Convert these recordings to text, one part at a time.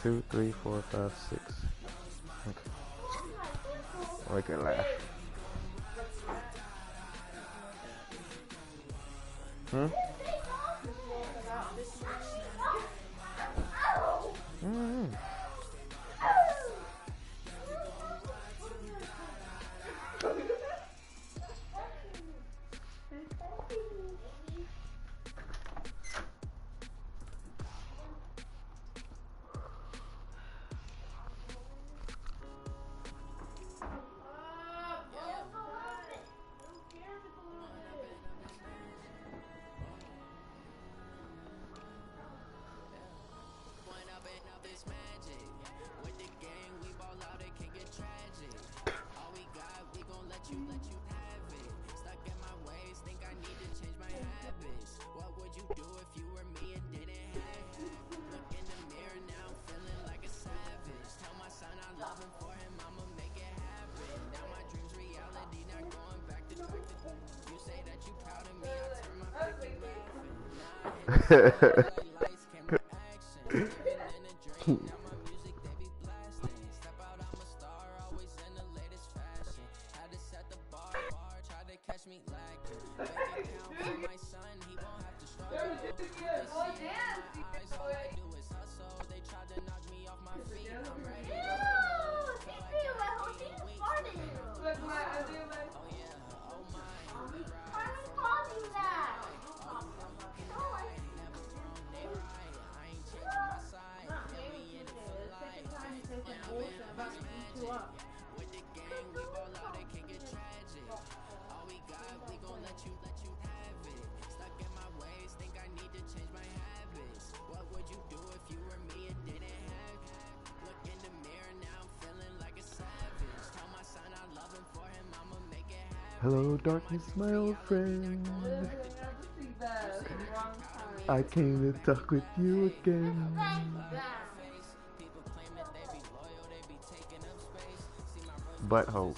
2, 3, 4, 5, 6. Okay. We can laugh. Hmm? Mm-hmm. Hello, darkness, my old friend. I came to talk with you again. Butthole.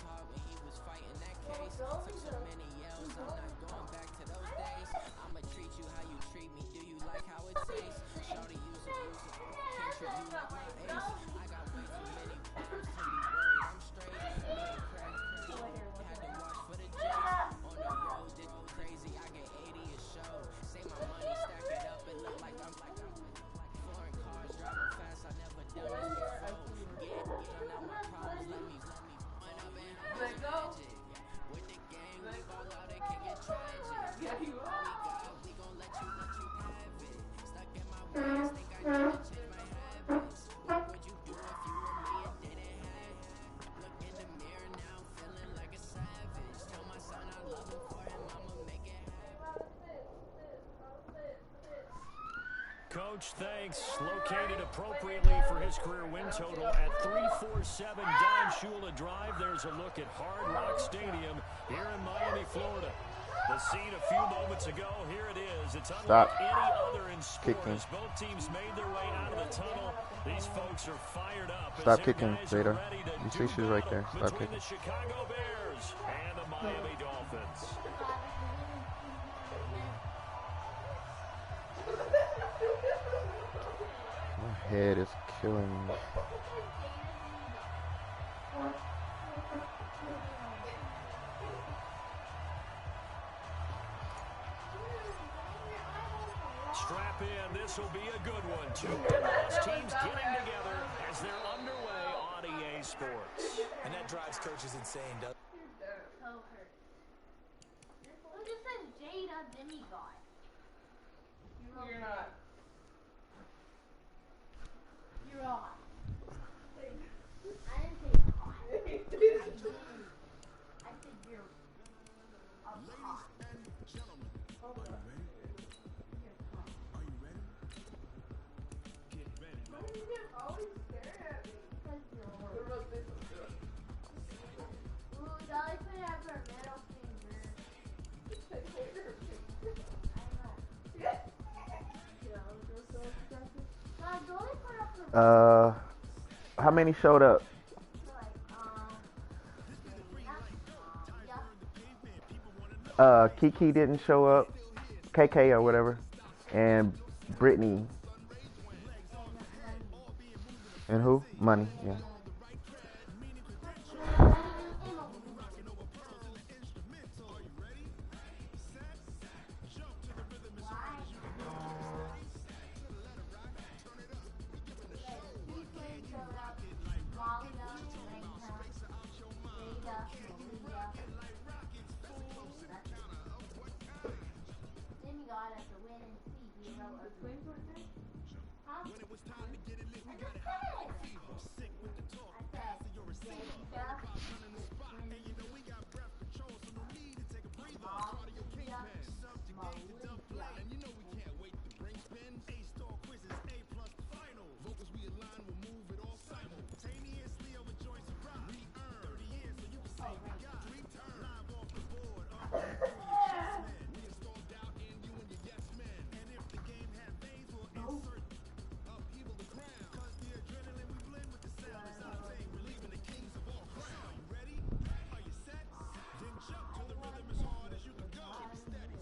Coach thanks, located appropriately for his career win total at 347 Don Shula Drive. There's a look at Hard Rock Stadium here in Miami, Florida. The scene a few moments ago, here it is. It's unlike any other in sport as both teams made their way out of the tunnel. These folks are fired up. Stop kicking, Zeta. You see she's right there. Stop kicking. The Chicago Bears and the Miami Dolphins. My head is killing me. Strap in, this will be a good one. Two win-loss teams getting together as they're underway on EA Sports. And that drives coaches insane, doesn't it? Who just says Jada demigod? You're not. You're on. I didn't say you're hot. I said you're hot. Ladies and gentlemen, are you ready? Are you ready? Get ready. Why do you guys always stare at me? What about this one? Ooh, Dolly could have her middle finger. I know. Dolly put up her How many showed up? Kiki didn't show up, KK or whatever, and Brittany. And who? Money, yeah. Then you got us a win and see, you know, a twin person? Huh? When it was time to get it lit, we got it hot. I'm sick with the talk. I said, you're a singer. Running the spot, and you know we got breath control, so no need to take a breather. Cardio kingpin, something gauge the dump plan, and you know we can't wait to bring spins. A-star quizzes, A+ the final. Vocals we align, we'll move it all simultaneously over joints of rock. We earn 30 years, so you can say we got 3 turns. Live off the board, up and through your chest, man. We install doubt in you and your yes men. And if the game had veins, we'll insert upheaval the crown. Cause the adrenaline we blend with the sound is something. We're leaving the kings of all crown. You ready? Are you set? Then jump to the rhythm as hard as you can go. Steady,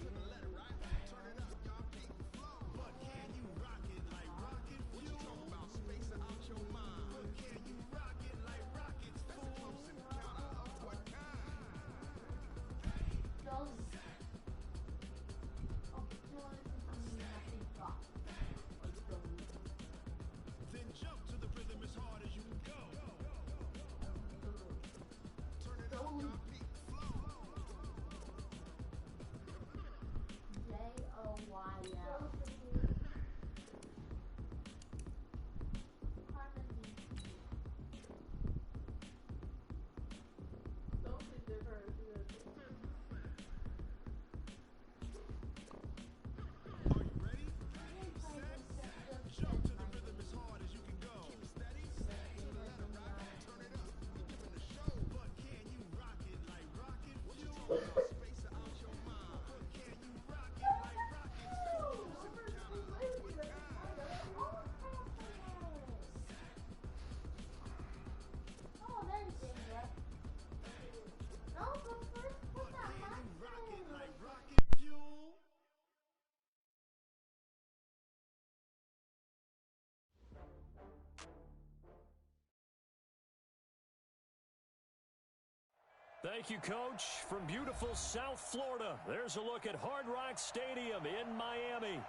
to the letter, right? Turn it up, y'all keep the flow. But can you rock it like rocket fuel? What you talking about? Space out your mind. But can you rock it like rockets? That's a close encounter of what kind? Then jump to the rhythm as hard as you can go. Turn it up, y'all beat the flow. J-O-Y-L. Something different. Are you ready? Jump to the rhythm as hard as you can go. Steady, to the letter, right? Turn it up, we giving the show. But can you rock it like rocket fuel? What you talking about? Space out your mind. But can you rock it like rockets? Close encounter of what kind? Oh, there's Ginger. No, but first put that Can you rock it mushroom. like rocket fuel? Thank you, Coach. From beautiful South Florida, there's a look at Hard Rock Stadium in Miami.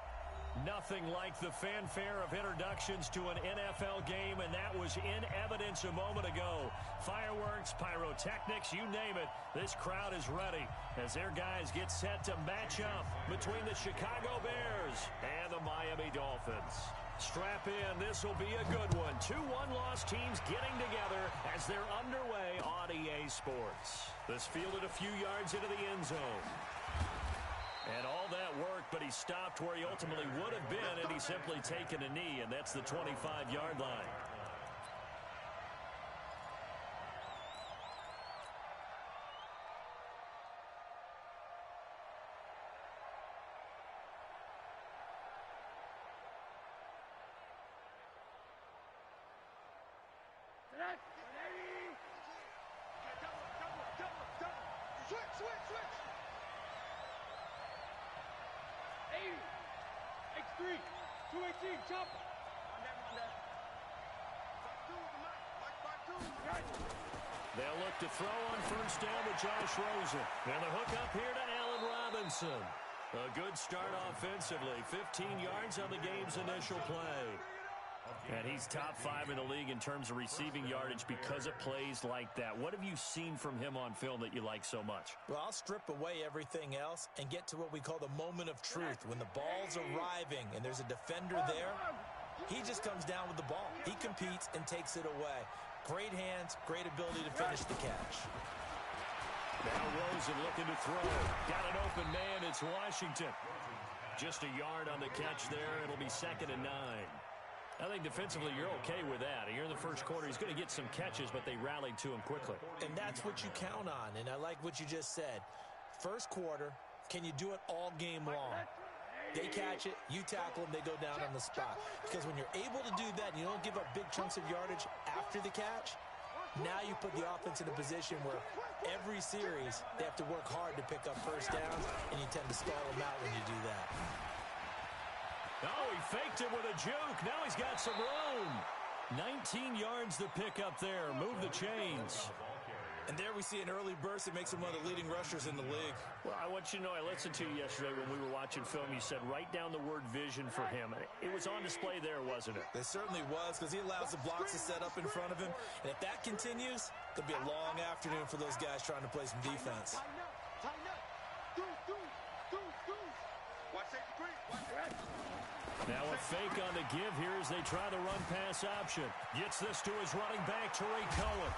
Nothing like the fanfare of introductions to an NFL game, and that was in evidence a moment ago. Fireworks, pyrotechnics, you name it. This crowd is ready as their guys get set to match up between the Chicago Bears and the Miami Dolphins. Strap in, this will be a good one. 2 one-loss teams getting together as they're underway on EA Sports. This fielded a few yards into the end zone. And all that work, but he stopped where he ultimately would have been had he simply taken a knee, and that's the 25-yard line. Switch. 80. X3. 218. Jump. They'll look to throw on first down to Josh Rosen. And the hook up here to Allen Robinson. A good start offensively. 15 yards on the game's initial play. And he's top 5 in the league in terms of receiving yardage because of plays like that. What have you seen from him on film that you like so much? Well, I'll strip away everything else and get to what we call the moment of truth. When the ball's arriving and there's a defender there, he just comes down with the ball. He competes and takes it away. Great hands, great ability to finish the catch. Now Rosen looking to throw. Got an open man. It's Washington. Just a yard on the catch there. It'll be 2nd and 9. I think defensively you're okay with that. Here in the first quarter, he's going to get some catches, but they rallied to him quickly. And that's what you count on, and I like what you just said. First quarter, can you do it all game long? They catch it, you tackle them, they go down on the spot. Because when you're able to do that and you don't give up big chunks of yardage after the catch, now you put the offense in a position where every series they have to work hard to pick up first downs, and you tend to stall them out when you do that. Oh, he faked it with a juke. Now he's got some room. 19 yards to pick up there. Move the chains. And there we see an early burst that makes him one of the leading rushers in the league. Well, I want you to know, I listened to you yesterday when we were watching film. You said write down the word vision for him. It was on display there, wasn't it? It certainly was, because he allows the blocks to set up in front of him. And if that continues, there'll be a long afternoon for those guys trying to play some defense. Tighten up. Deuce. Watch safety green. Now a fake on the give here as they try the run pass option. Gets this to his running back, Tariq Cohen.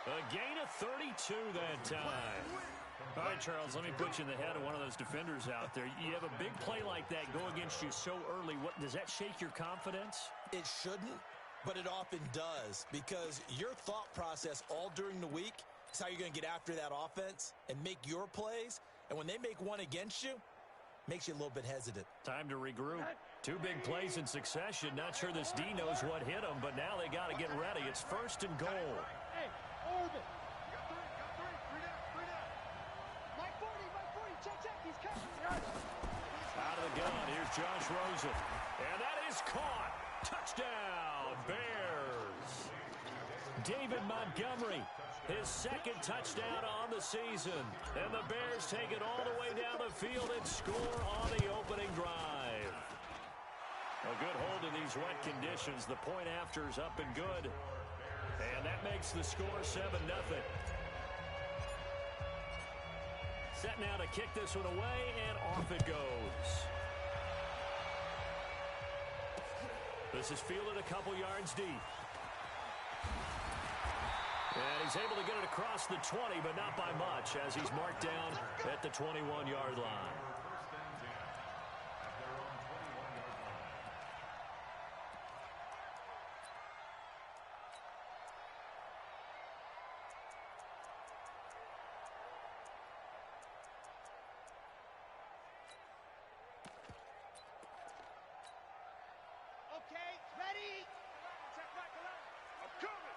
A gain of 32 that time. All right, Charles, let me put you in the head of one of those defenders out there. You have a big play like that go against you so early. What does that shake your confidence? It shouldn't, but it often does, because your thought process all during the week is how you're going to get after that offense and make your plays. And when they make one against you, makes you a little bit hesitant. Time to regroup. Two big plays in succession. Not sure this D knows what hit him, but now they got to get ready. It's 1st and goal. Hey, Orbit. You got three. Three down. Mike 40. Check. He's coming. Out of the gun. Here's Josh Rosen. And that is caught. Touchdown, Bears. David Montgomery, his 2nd touchdown on the season. And the Bears take it all the way down the field and score on the opening drive. A good hold in these wet conditions. The point after is up and good. And that makes the score 7-0. Set now to kick this one away, and off it goes. This is fielded a couple yards deep. And he's able to get it across the 20, but not by much, as he's marked down at the 21-yard line. Okay, ready? I'm coming.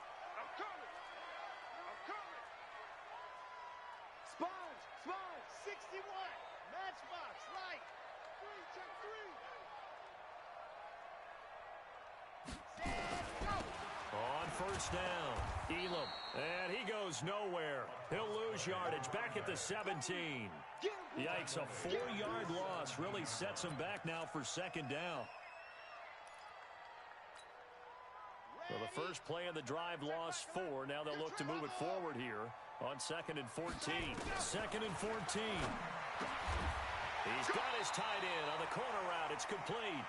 Sponge, 61. Matchbox, light. Check three. Set, go. On 1st down, Elam, and he goes nowhere. He'll lose yardage back at the 17. Yikes, a 4-yard loss really sets him back now for 2nd down. Well, the first play of the drive lost 4. Now they'll look to move it forward here on 2nd and 14. 2nd and 14. He's got his tight end on the corner route. It's complete.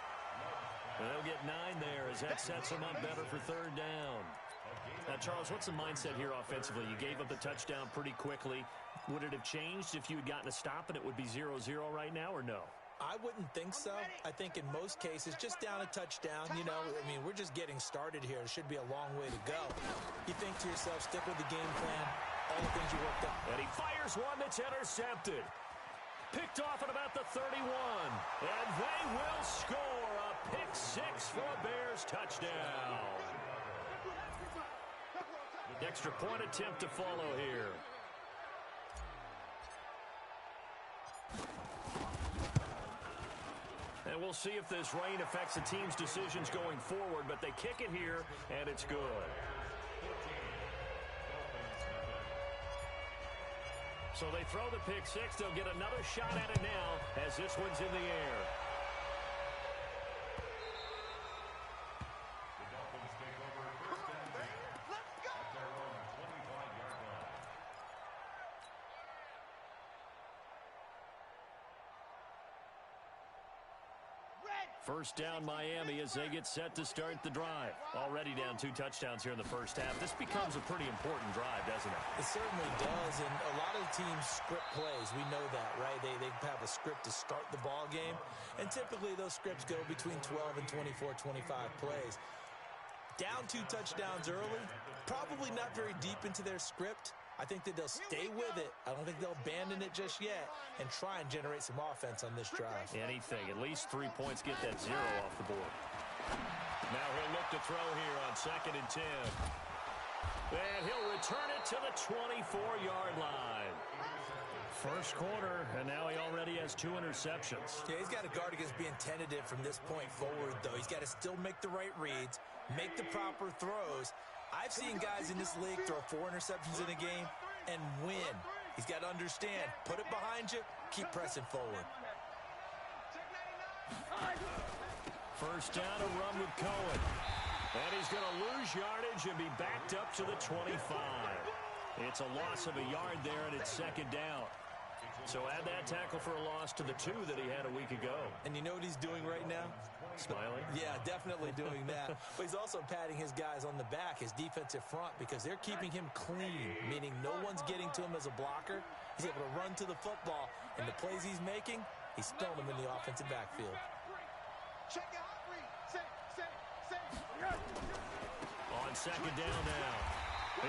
And they'll get 9 there as that sets him up better for 3rd down. Now, Charles, what's the mindset here offensively? You gave up the touchdown pretty quickly. Would it have changed if you had gotten a stop and it would be 0-0 right now, or no? I wouldn't think so. I think in most cases, just down a touchdown, we're just getting started here. It should be a long way to go. You think to yourself, stick with the game plan, all the things you worked on. And he fires one that's intercepted. Picked off at about the 31. And they will score a pick 6 for a Bears touchdown. Extra point attempt to follow here. And we'll see if this rain affects the team's decisions going forward, but they kick it here, and it's good. So they throw the pick 6. They'll get another shot at it now as this one's in the air. First down Miami as they get set to start the drive. Already down 2 touchdowns here in the first half. This becomes a pretty important drive, doesn't it? It certainly does, and a lot of teams script plays. We know that, right? They have a script to start the ball game, and typically those scripts go between 12 and 24, 25 plays. Down 2 touchdowns early, probably not very deep into their script. I think that they'll stay with it. I don't think they'll abandon it just yet and try and generate some offense on this drive. Anything. At least 3 points, get that 0 off the board. Now he'll look to throw here on 2nd and 10. And he'll return it to the 24-yard line. First quarter, and now he already has 2 interceptions. Yeah, he's got to guard against being tentative from this point forward, though. He's got to still make the right reads, make the proper throws. I've seen guys in this league throw 4 interceptions in a game and win. He's got to understand, put it behind you, keep pressing forward. First down, a run with Cohen. And he's going to lose yardage and be backed up to the 25. It's a loss of a yard there, and it's second down. So add that tackle for a loss to the 2 that he had a week ago. And you know what he's doing right now? Smiling? Yeah, definitely doing that. But he's also patting his guys on the back, his defensive front, because they're keeping him clean, meaning no one's getting to him as a blocker. He's able to run to the football, and the plays he's making, he's throwing them in the offensive backfield. Check it out, read. Say. On second down now.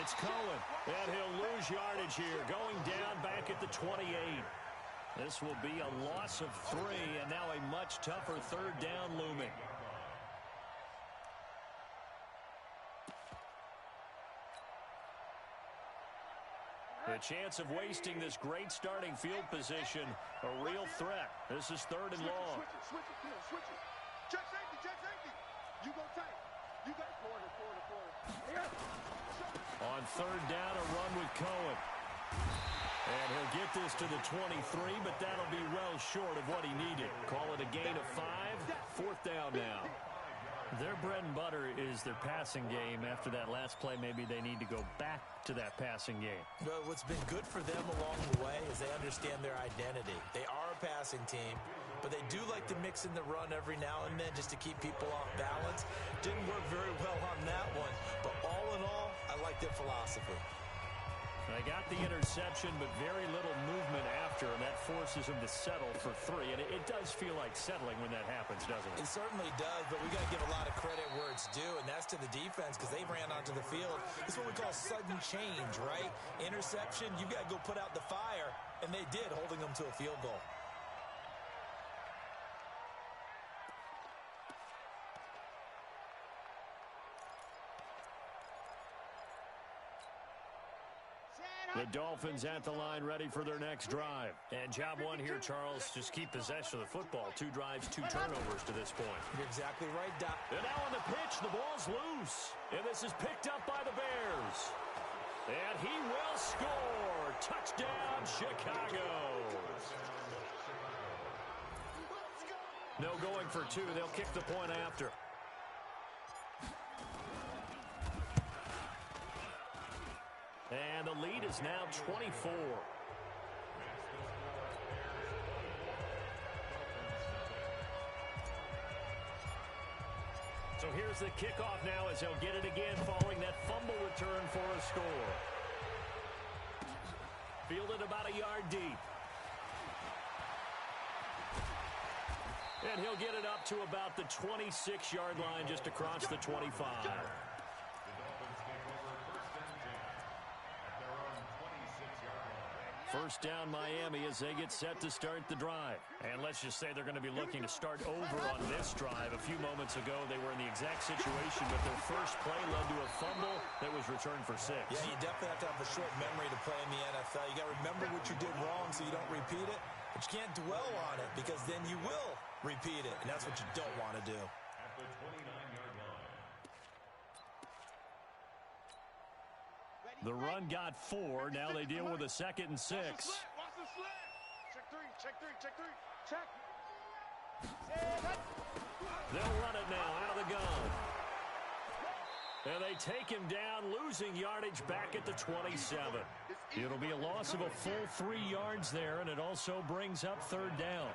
It's Cohen, and he'll lose yardage here, going down back at the 28. This will be a loss of 3, and now a much tougher third down looming. The chance of wasting this great starting field position, a real threat. This is third and long. Switch it. Come on, switch it. Check safety. You go tight. You got quarter. On third down, a run with Cohen. And he'll get this to the 23, but that'll be well short of what he needed. Call it a gain of 5. Fourth down now. Their bread and butter is their passing game. After that last play, maybe they need to go back to that passing game. Well, what's been good for them along the way is they understand their identity. They are a passing team, but they do like to mix in the run every now and then just to keep people off balance. Didn't work very well on that one, but all in all, I like their philosophy. They got the interception, but very little movement after, and that forces them to settle for 3. And it does feel like settling when that happens, doesn't it? It certainly does, but we got to give a lot of credit where it's due, and that's to the defense because they ran onto the field. This is what we call sudden change, right? Interception, you got to go put out the fire, and they did, holding them to a field goal. The Dolphins at the line, ready for their next drive. And job 1 here, Charles, just keep possession of the football. 2 drives, 2 turnovers to this point. You're exactly right, Doc. And now on the pitch, the ball's loose. And this is picked up by the Bears. And he will score. Touchdown, Chicago. No going for 2. They'll kick the point after. And the lead is now 24. So here's the kickoff now as they'll get it again following that fumble return for a score. Fielded about a yard deep. And he'll get it up to about the 26-yard line just across the 25. First down Miami as they get set to start the drive. And let's just say they're going to be looking to start over on this drive. A few moments ago, they were in the exact situation, but their first play led to a fumble that was returned for 6. Yeah, you definitely have to have a short memory to play in the NFL. You got to remember what you did wrong so you don't repeat it, but you can't dwell on it because then you will repeat it, and that's what you don't want to do. At the 29-yard line. The run got 4. Now they deal with a 2nd and 6. Watch the slant. Check three. Check. They'll run it now out of the gun. And they take him down, losing yardage back at the 27. It'll be a loss of a full 3 yards there, and it also brings up third down.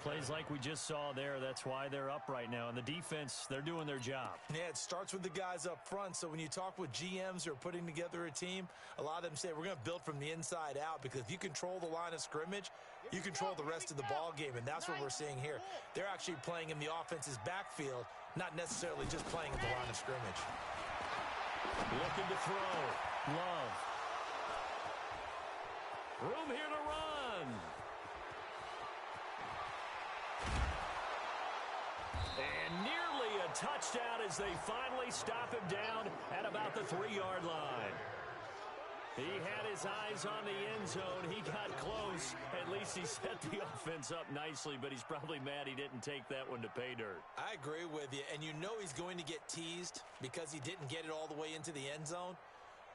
Plays like we just saw there, that's why they're up right now. And the defense, they're doing their job. Yeah, it starts with the guys up front. So when you talk with GMs who are putting together a team, a lot of them say we're going to build from the inside out because if you control the line of scrimmage, you control the rest of the ball game, and that's what we're seeing here. They're actually playing in the offense's backfield, not necessarily just playing at the line of scrimmage. Looking to throw. Love. Room here to run. And nearly a touchdown as they finally stop him down at about the 3-yard line. He had his eyes on the end zone. He got close. At least he set the offense up nicely, but he's probably mad he didn't take that one to pay dirt. I agree with you, and you know he's going to get teased because he didn't get it all the way into the end zone.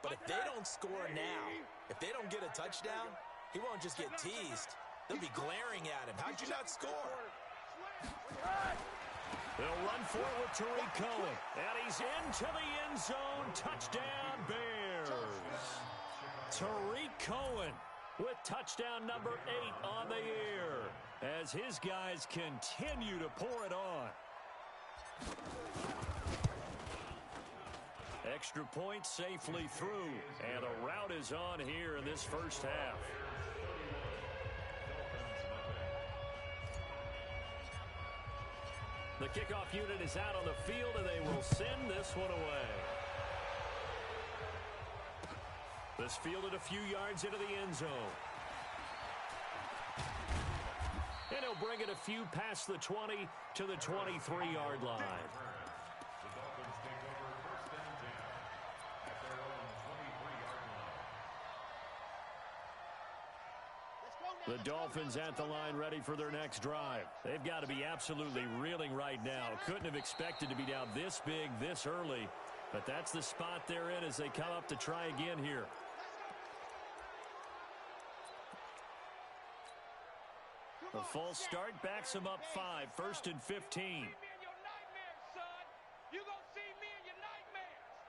But if they don't score now, if they don't get a touchdown, he won't just get teased. They'll be glaring at him. How'd you not score? They'll run forward to Tariq Cohen, and he's into the end zone. Touchdown, Bears. Tariq Cohen with touchdown number 8 on the year as his guys continue to pour it on. Extra point safely through, and a rout is on here in this first half. The kickoff unit is out on the field, and they will send this one away. This fielded a few yards into the end zone. And he'll bring it a few past the 20 to the 23-yard line. The Dolphins at the line ready for their next drive. They've got to be absolutely reeling right now. Couldn't have expected to be down this big this early, but that's the spot they're in as they come up to try again here. The false start backs him up 5, 1st and 15.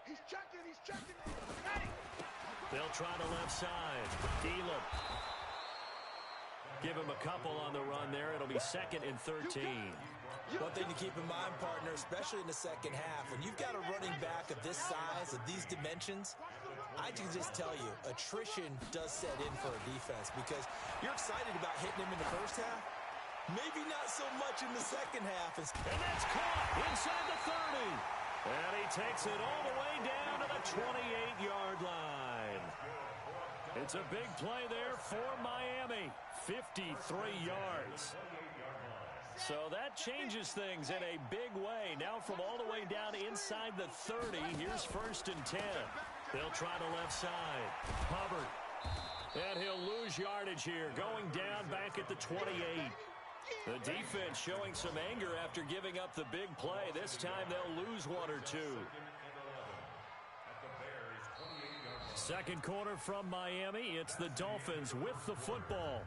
He's checking. They'll try the left side. Elam. Give him a couple on the run there. It'll be 2nd and 13. One thing to keep in mind, partner, especially in the second half, when you've got a running back of this size, of these dimensions, I can just tell you, attrition does set in for a defense because you're excited about hitting him in the first half. Maybe not so much in the second half. And that's caught inside the 30. And he takes it all the way down to the 28-yard line. It's a big play there for Miami. 53 yards. So that changes things in a big way. Now from all the way down inside the 30, here's 1st and 10. They'll try the left side. Hubbard. And he'll lose yardage here, going down back at the 28. The defense showing some anger after giving up the big play. This time they'll lose 1 or 2. Second quarter from Miami. It's the Dolphins with the football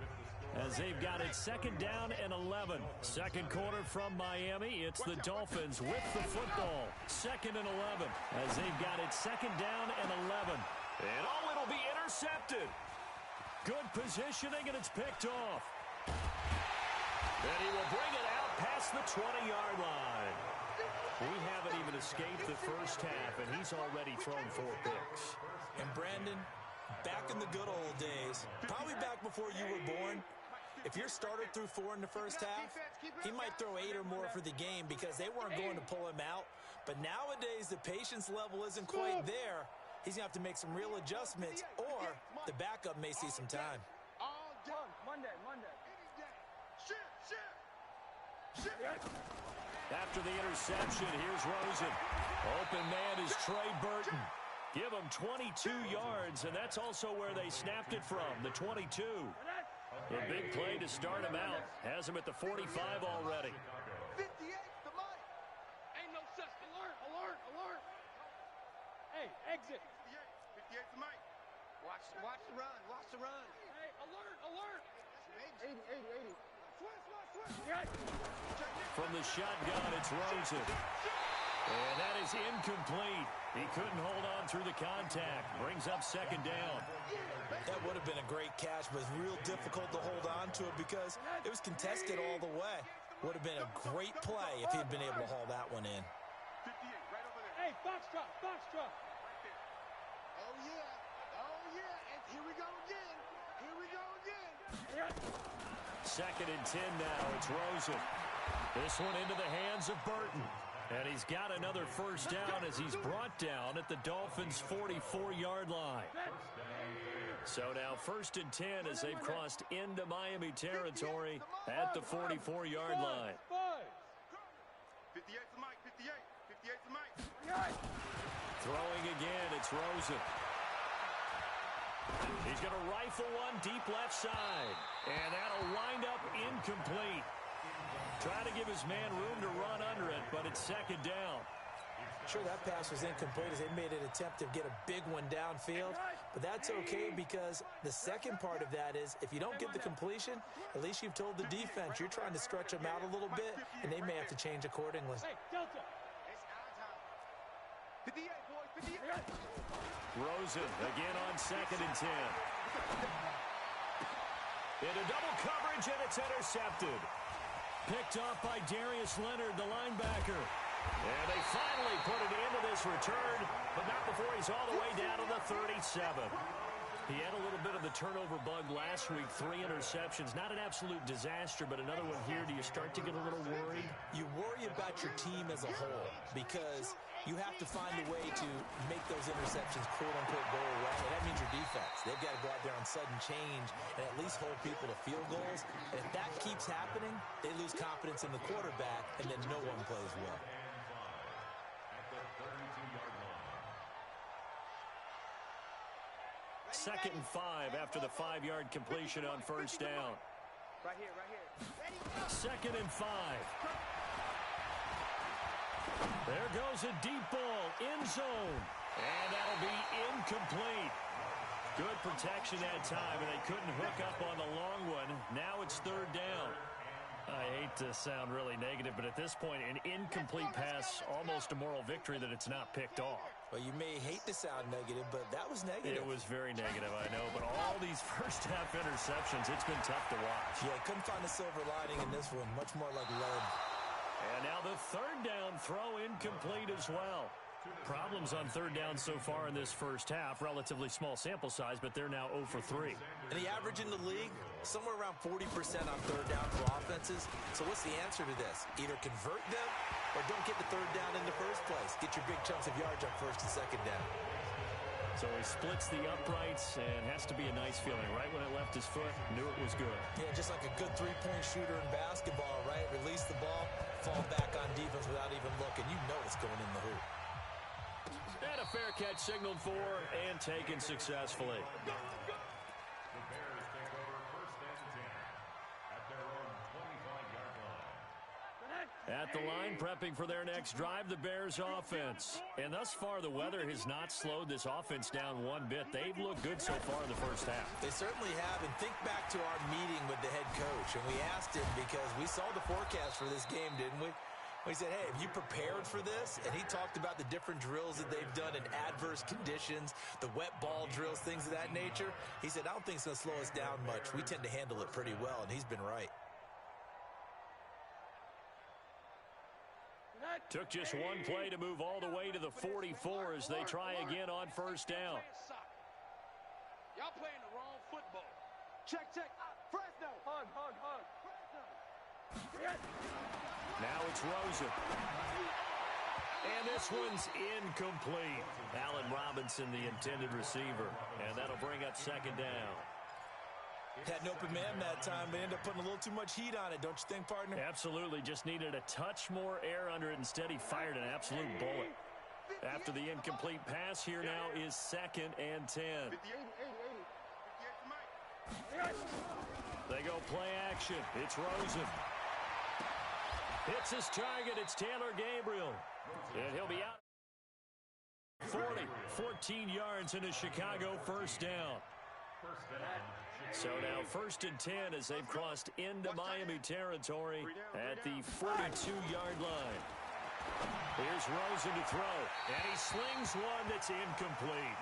as they've got it 2nd down and 11. Second quarter from Miami. It's the Dolphins with the football. 2nd and 11 as they've got it 2nd down and 11. And it'll be intercepted. Good positioning, and it's picked off. And he will bring it out past the 20-yard line. We haven't even escaped the first half, and he's already thrown 4 picks. And Brandon, back in the good old days, probably back before you were born, if your starter threw 4 in the first half, he might throw 8 or more for the game because they weren't going to pull him out. But nowadays, the patience level isn't quite there. He's going to have to make some real adjustments, or the backup may see some time. Monday. After the interception, here's Rosen. Open man is Trey Burton. Give him 22 yards, and that's also where they snapped it from, the 22. The big play to start him out. Has him at the 45 already. 58 to Mike. Ain't no such alert. Hey, exit. 58 to Mike. Watch the run. Hey, alert. 80. Switch. From the shotgun, it's Rosen. And that is incomplete. He couldn't hold on through the contact. Brings up 2nd down. That would have been a great catch, but real difficult to hold on to it because it was contested all the way. Would have been a great play if he'd been able to haul that one in. 58, right over there. Hey, Foxtrot. Oh, yeah. And here we go again. 2nd and 10 now. It's Rosen. This one into the hands of Burton. And he's got another first down as he's brought down at the Dolphins' 44-yard line. So now 1st and 10 as they've crossed into Miami territory at the 44-yard line. 58 to Mike. Throwing again, it's Rosen. He's going to rifle one deep left side. And that'll wind up incomplete. Try to give his man room to run under it, but it's second down. Sure, that pass was incomplete as they made an attempt to get a big one downfield. But that's okay because the second part of that is if you don't get the completion, at least you've told the defense you're trying to stretch them out a little bit, and they may have to change accordingly. Hey, Delta. It's our time. 58, boys, 58. Rosen again on 2nd and 10. Into double coverage, and it's intercepted. Picked off by Darius Leonard, the linebacker. And they finally put it into this return, but not before he's all the way down to the 37. He had a little bit of the turnover bug last week, 3 interceptions. Not an absolute disaster, but another one here. Do you start to get a little worried? You worry about your team as a whole because you have to find a way to make those interceptions, quote-unquote, go away. And that means your defense. They've got to go out there on sudden change and at least hold people to field goals. And if that keeps happening, they lose confidence in the quarterback, and then no one plays well. Second and 5 after the 5-yard completion on first down. Right here, right here. Second and 5. There goes a deep ball, end zone. And that'll be incomplete. Good protection that time, and they couldn't hook up on the long one. Now it's third down. I hate to sound really negative, but at this point, an incomplete pass, almost a moral victory that it's not picked off. Well, you may hate to sound negative, but that was negative. It was very negative, I know, but all these first-half interceptions, it's been tough to watch. Yeah, couldn't find a silver lining in this one. Much more like lead. And now the third down throw incomplete as well. Problems on third down so far in this first half. Relatively small sample size, but they're now 0 for 3. And the average in the league, somewhere around 40% on third down for offenses. So what's the answer to this? Either convert them or don't get the third down in the first place. Get your big chunks of yards up first and second down. So he splits the uprights and has to be a nice feeling. Right when it left his foot, knew it was good. Yeah, just like a good three-point shooter in basketball, right? Release the ball, fall back on defense without even looking. You know it's going in the hoop. And a fair catch signaled for and taken successfully. At the line, prepping for their next drive, the Bears offense. And thus far, the weather has not slowed this offense down one bit. They've looked good so far in the first half. They certainly have. And think back to our meeting with the head coach. And we asked him because we saw the forecast for this game, didn't we? We said, hey, have you prepared for this? And he talked about the different drills that they've done in adverse conditions, the wet ball drills, things of that nature. He said, I don't think it's going to slow us down much. We tend to handle it pretty well, and he's been right. Took just one play to move all the way to the 44 as they try again on first down. Y'all playing the wrong football. Check, check. Fresno. Hug, hug, hug. Now it's Rosen. And this one's incomplete. Allen Robinson, the intended receiver. And that'll bring up second down. Had an open man that time, but ended up putting a little too much heat on it, don't you think, partner? Absolutely. Just needed a touch more air under it. Instead, he fired an absolute bullet. After the incomplete pass, here now is second and 10. 58 to Mike. They go play action. It's Rosen. Hits his target. It's Taylor Gabriel. And he'll be out. 14 yards in a Chicago first down. So now first and 10 as they've crossed into Miami territory at the 42-yard line. Here's Rosen to throw. And he slings one that's incomplete.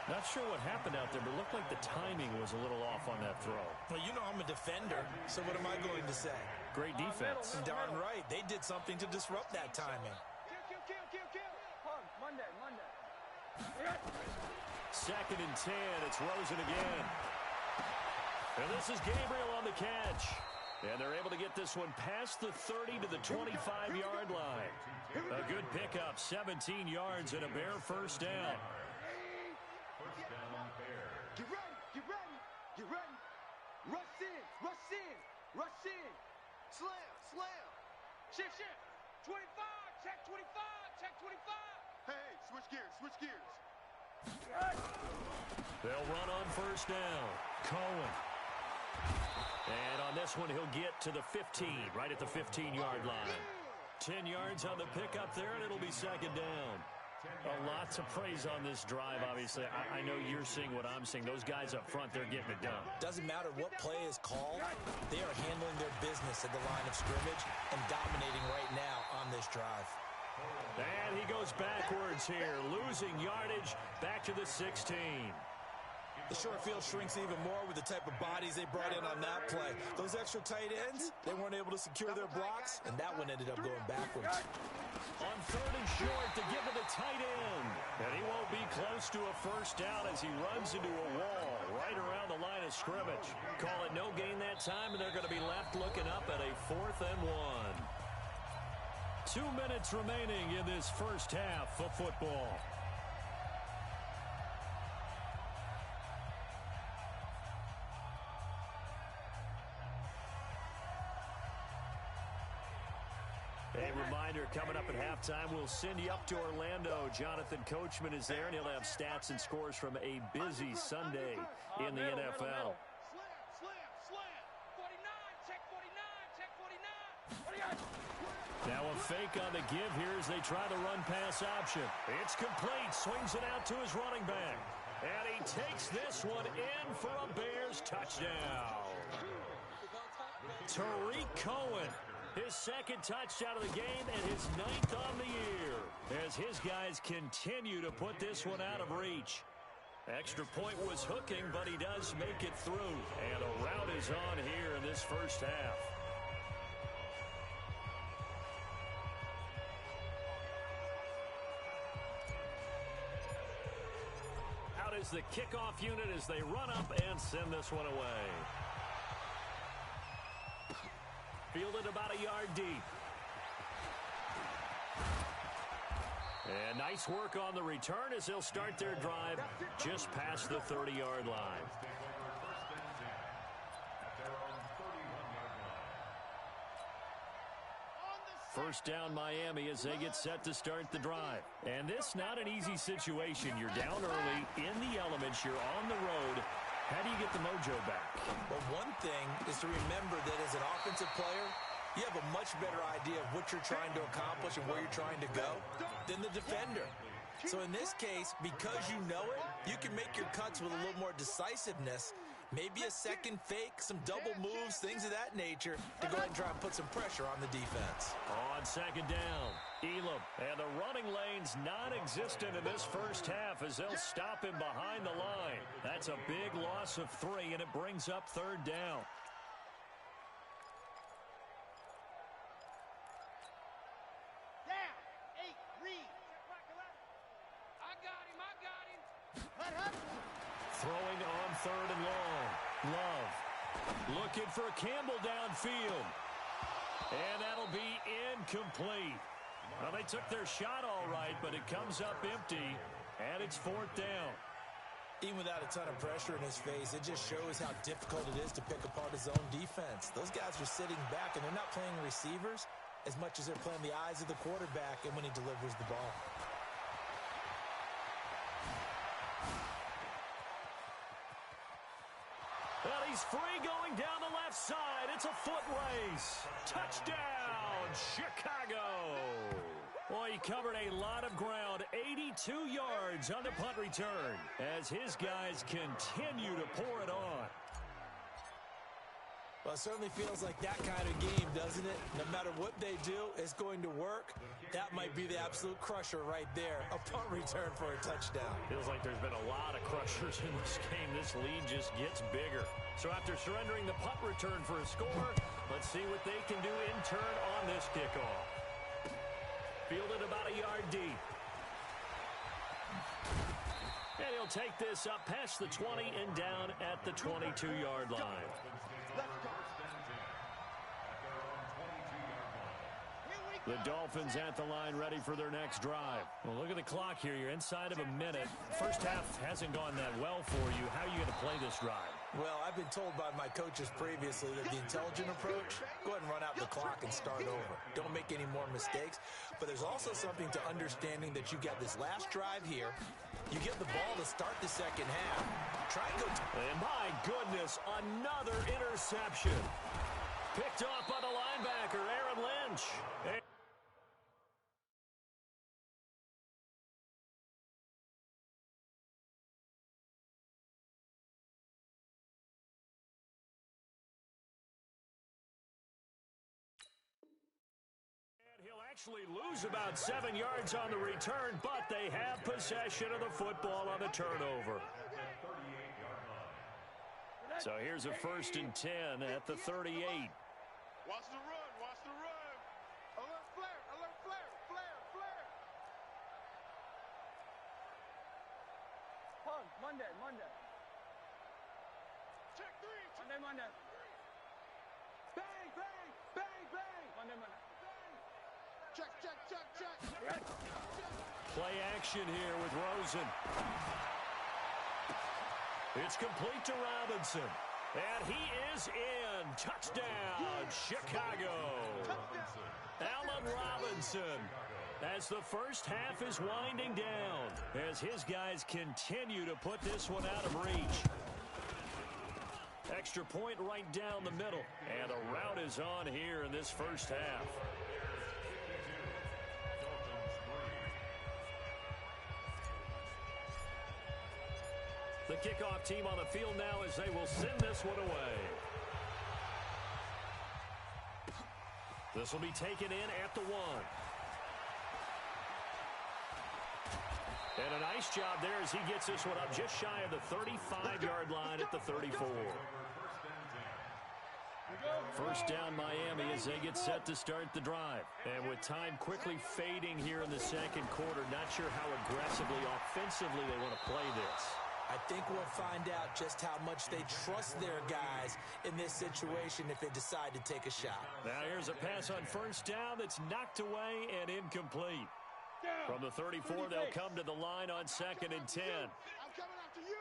Not sure what happened out there, but it looked like the timing was a little off on that throw. Well, you know I'm a defender, so what am I going to say? Great defense. Darn right. They did something to disrupt that timing. Kill. Hug, Monday. Second and 10. It's Rosen again. And this is Gabriel on the catch. And they're able to get this one past the 30 to the 25-yard line. A good pickup, 17 yards and a Bear first down. Get ready. Rush in. Slam. Shift. 25, check 25. Hey, switch gears. They'll run on first down. Cohen. And on this one, he'll get to the 15, right at the 15-yard line. 10 yards on the pickup there, and it'll be second down. A lot to praise on this drive, obviously. I know you're seeing what I'm seeing. Those guys up front, they're getting it done. Doesn't matter what play is called. They are handling their business at the line of scrimmage and dominating right now on this drive. And he goes backwards here, losing yardage back to the 16. The short field shrinks even more with the type of bodies they brought in on that play. Those extra tight ends, they weren't able to secure their blocks, and that one ended up going backwards. On third and short to give it the tight end. And he won't be close to a first down as he runs into a wall right around the line of scrimmage. Call it no gain that time, and they're going to be left looking up at a 4th and 1. 2 minutes remaining in this first half of football. A reminder, coming up at halftime, we'll send you up to Orlando. Jonathan Coachman is there, and he'll have stats and scores from a busy Sunday in the NFL. Slam. 49, check 49, check 49. Now a fake on the give here as they try the run-pass option. It's complete. Swings it out to his running back. And he takes this one in for a Bears touchdown. Tariq Cohen. His second touchdown of the game and his 9th on the year as his guys continue to put this one out of reach. Extra point was hooking, but he does make it through. And a rout is on here in this first half. Out is the kickoff unit as they run up and send this one away. Fielded about a yard deep. And nice work on the return as they'll start their drive just past the 30-yard line. First down Miami as they get set to start the drive. And this not an easy situation. You're down early, in the elements, you're on the road. How do you get the mojo back? Well, one thing is to remember that as an offensive player, you have a much better idea of what you're trying to accomplish and where you're trying to go than the defender. So in this case, because you know it, you can make your cuts with a little more decisiveness. Maybe a second fake, some double moves, things of that nature to go ahead and try and put some pressure on the defense. On second down, Elam. And the running lane's non-existent in this first half as they'll stop him behind the line. That's a big loss of 3, and it brings up third down. Down. 8, read. I got him. Hut. Throwing on third and long. Love looking for Campbell downfield. And that'll be incomplete. Well, they took their shot all right, but it comes up empty, and it's 4th down. Even without a ton of pressure in his face, it just shows how difficult it is to pick apart his own defense. Those guys are sitting back, and they're not playing receivers as much as they're playing the eyes of the quarterback and when he delivers the ball. Well, he's free going down the left side. It's a foot race. Touchdown, Chicago. Boy, he covered a lot of ground, 82 yards on the punt return as his guys continue to pour it on. Well, it certainly feels like that kind of game, doesn't it? No matter what they do, it's going to work. That might be the absolute crusher right there, a punt return for a touchdown. Feels like there's been a lot of crushers in this game. This lead just gets bigger. So after surrendering the punt return for a score, let's see what they can do in turn on this kickoff. Fielded about a yard deep. And he'll take this up past the 20 and down at the 22-yard line. The Dolphins at the line ready for their next drive. Well, look at the clock here. You're inside of a minute. First half hasn't gone that well for you. How are you going to play this drive? Well, I've been told by my coaches previously that the intelligent approach, go ahead and run out the clock and start over. Don't make any more mistakes. But there's also something to understanding that you've got this last drive here. You give the ball to start the second half. Try and go. And my goodness, another interception. Picked off by the linebacker, Aaron Lynch. He'll actually lose about 7 yards on the return, but they have possession of the football on the turnover. So here's a 1st and 10 at the 38. Watch the run, watch the run. Alert flare, alert flare, flare, flare. Pug, Monday, Monday. Check 3. Monday, Monday. Bang, bang, bang, bang. Monday, Monday. Check, check, check, check. Play action here with Rosen. It's complete to Robinson. And he is in. Touchdown, Chicago. Allen Robinson. As the first half is winding down, as his guys continue to put this one out of reach. Extra point right down the middle. And a rout is on here in this first half. The kickoff team on the field now as they will send this one away. This will be taken in at the 1. And a nice job there as he gets this one up just shy of the 35-yard line at the 34. First down Miami as they get set to start the drive. And with time quickly fading here in the second quarter, not sure how aggressively, offensively they want to play this. I think we'll find out just how much they trust their guys in this situation if they decide to take a shot. Now here's a pass on first down that's knocked away and incomplete. From the 34, they'll come to the line on 2nd and 10. I'm coming after you.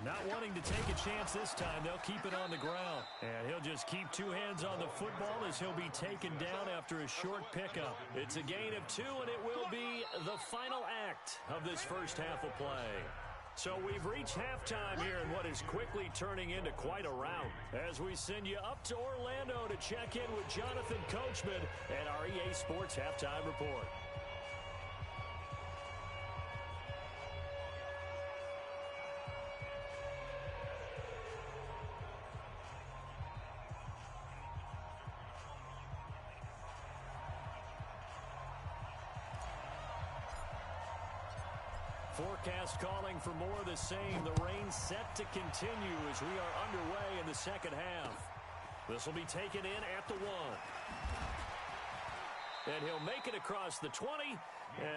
Not wanting to take a chance this time, they'll keep it on the ground. And he'll just keep 2 hands on the football as he'll be taken down after a short pickup. It's a gain of 2, and it will be the final act of this first half of play. So we've reached halftime here in what is quickly turning into quite a rout. As we send you up to Orlando to check in with Jonathan Coachman and our EA Sports Halftime Report. Forecast calling for more of the same. The rain set to continue as we are underway in the second half. This will be taken in at the 1. And he'll make it across the 20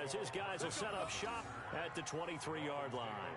as his guys will set up shop at the 23-yard line.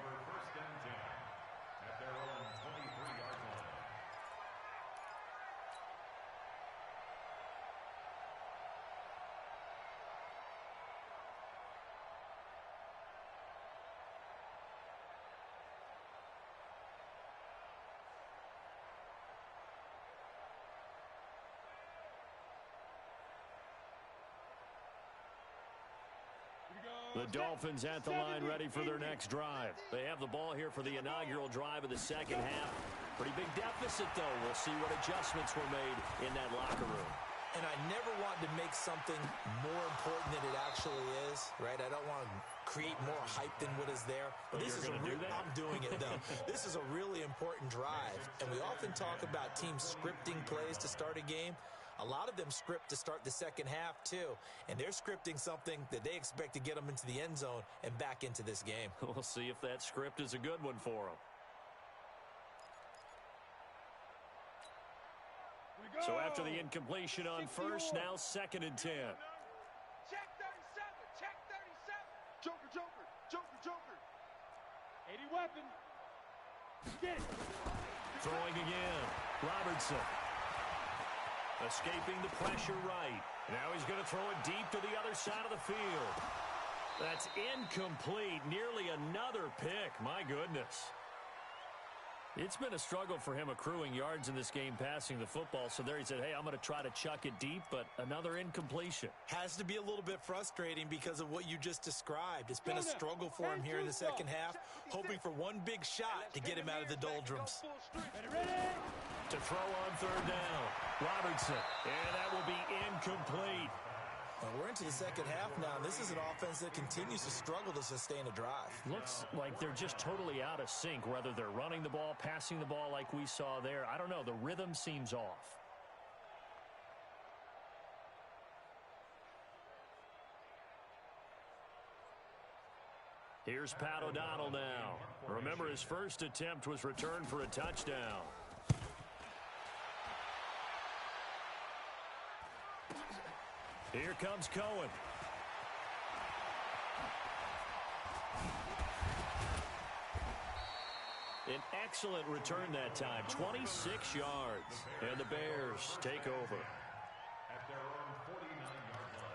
The Dolphins at the line ready for their next drive. They have the ball here for the inaugural drive of the second half. Pretty big deficit, though. We'll see what adjustments were made in that locker room. And I never want to make something more important than it actually is, right? I don't want to create more hype than what is there. But this is I'm doing it, though. This is a really important drive. And we often talk about teams scripting plays to start a game. A lot of them script to start the second half, too. And they're scripting something that they expect to get them into the end zone and back into this game. We'll see if that script is a good one for them. So after the incompletion on first, now 2nd and 10. Check 37, check 37. Joker, Joker, Joker, Joker. 80 weapon. Get it. Throwing again. Robertson. Escaping the pressure right. Now he's going to throw it deep to the other side of the field. That's incomplete. Nearly another pick. My goodness. It's been a struggle for him accruing yards in this game passing the football. So there he said, hey, I'm going to try to chuck it deep, but another incompletion. Has to be a little bit frustrating because of what you just described. It's been a struggle for him here in the second half, hoping for one big shot to get him out of the doldrums. To throw on third down, Robertson, and that will be incomplete. Well, we're into the second half now, and this is an offense that continues to struggle to sustain a drive. Looks like they're just totally out of sync, whether they're running the ball, passing the ball like we saw there. I don't know. The rhythm seems off. Here's Pat O'Donnell now. Remember, his first attempt was returned for a touchdown. Here comes Cohen. An excellent return that time, 26 yards. And the Bears take over. At their own 49-yard line.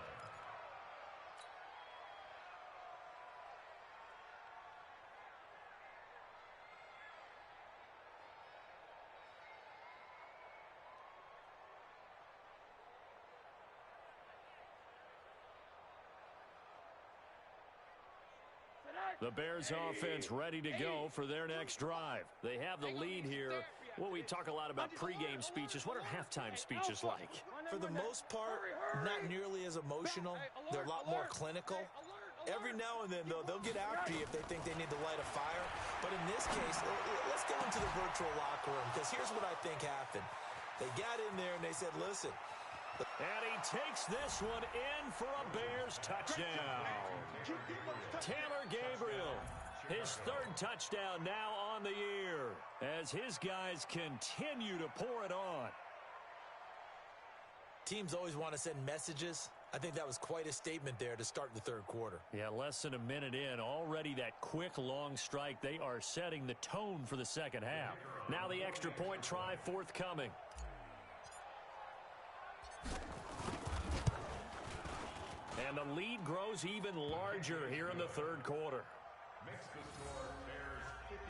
The Bears offense ready to go for their next drive. They have the lead here. Well, we talk a lot about pregame speeches. What are halftime speeches like? For the most part, not nearly as emotional. They're a lot more clinical. Every now and then, though, they'll get after you if they think they need to light a fire. But in this case, let's go into the virtual locker room, because here's what I think happened. They got in there and they said, listen. And he takes this one in for a Bears touchdown. Taylor Gabriel, his third touchdown now on the year as his guys continue to pour it on. Teams always want to send messages. I think that was quite a statement there to start the third quarter. Yeah, less than a minute in. Already that quick, long strike. They are setting the tone for the second half. Now the extra point try forthcoming. And the lead grows even larger here in the third quarter. Makes the score Bears 59.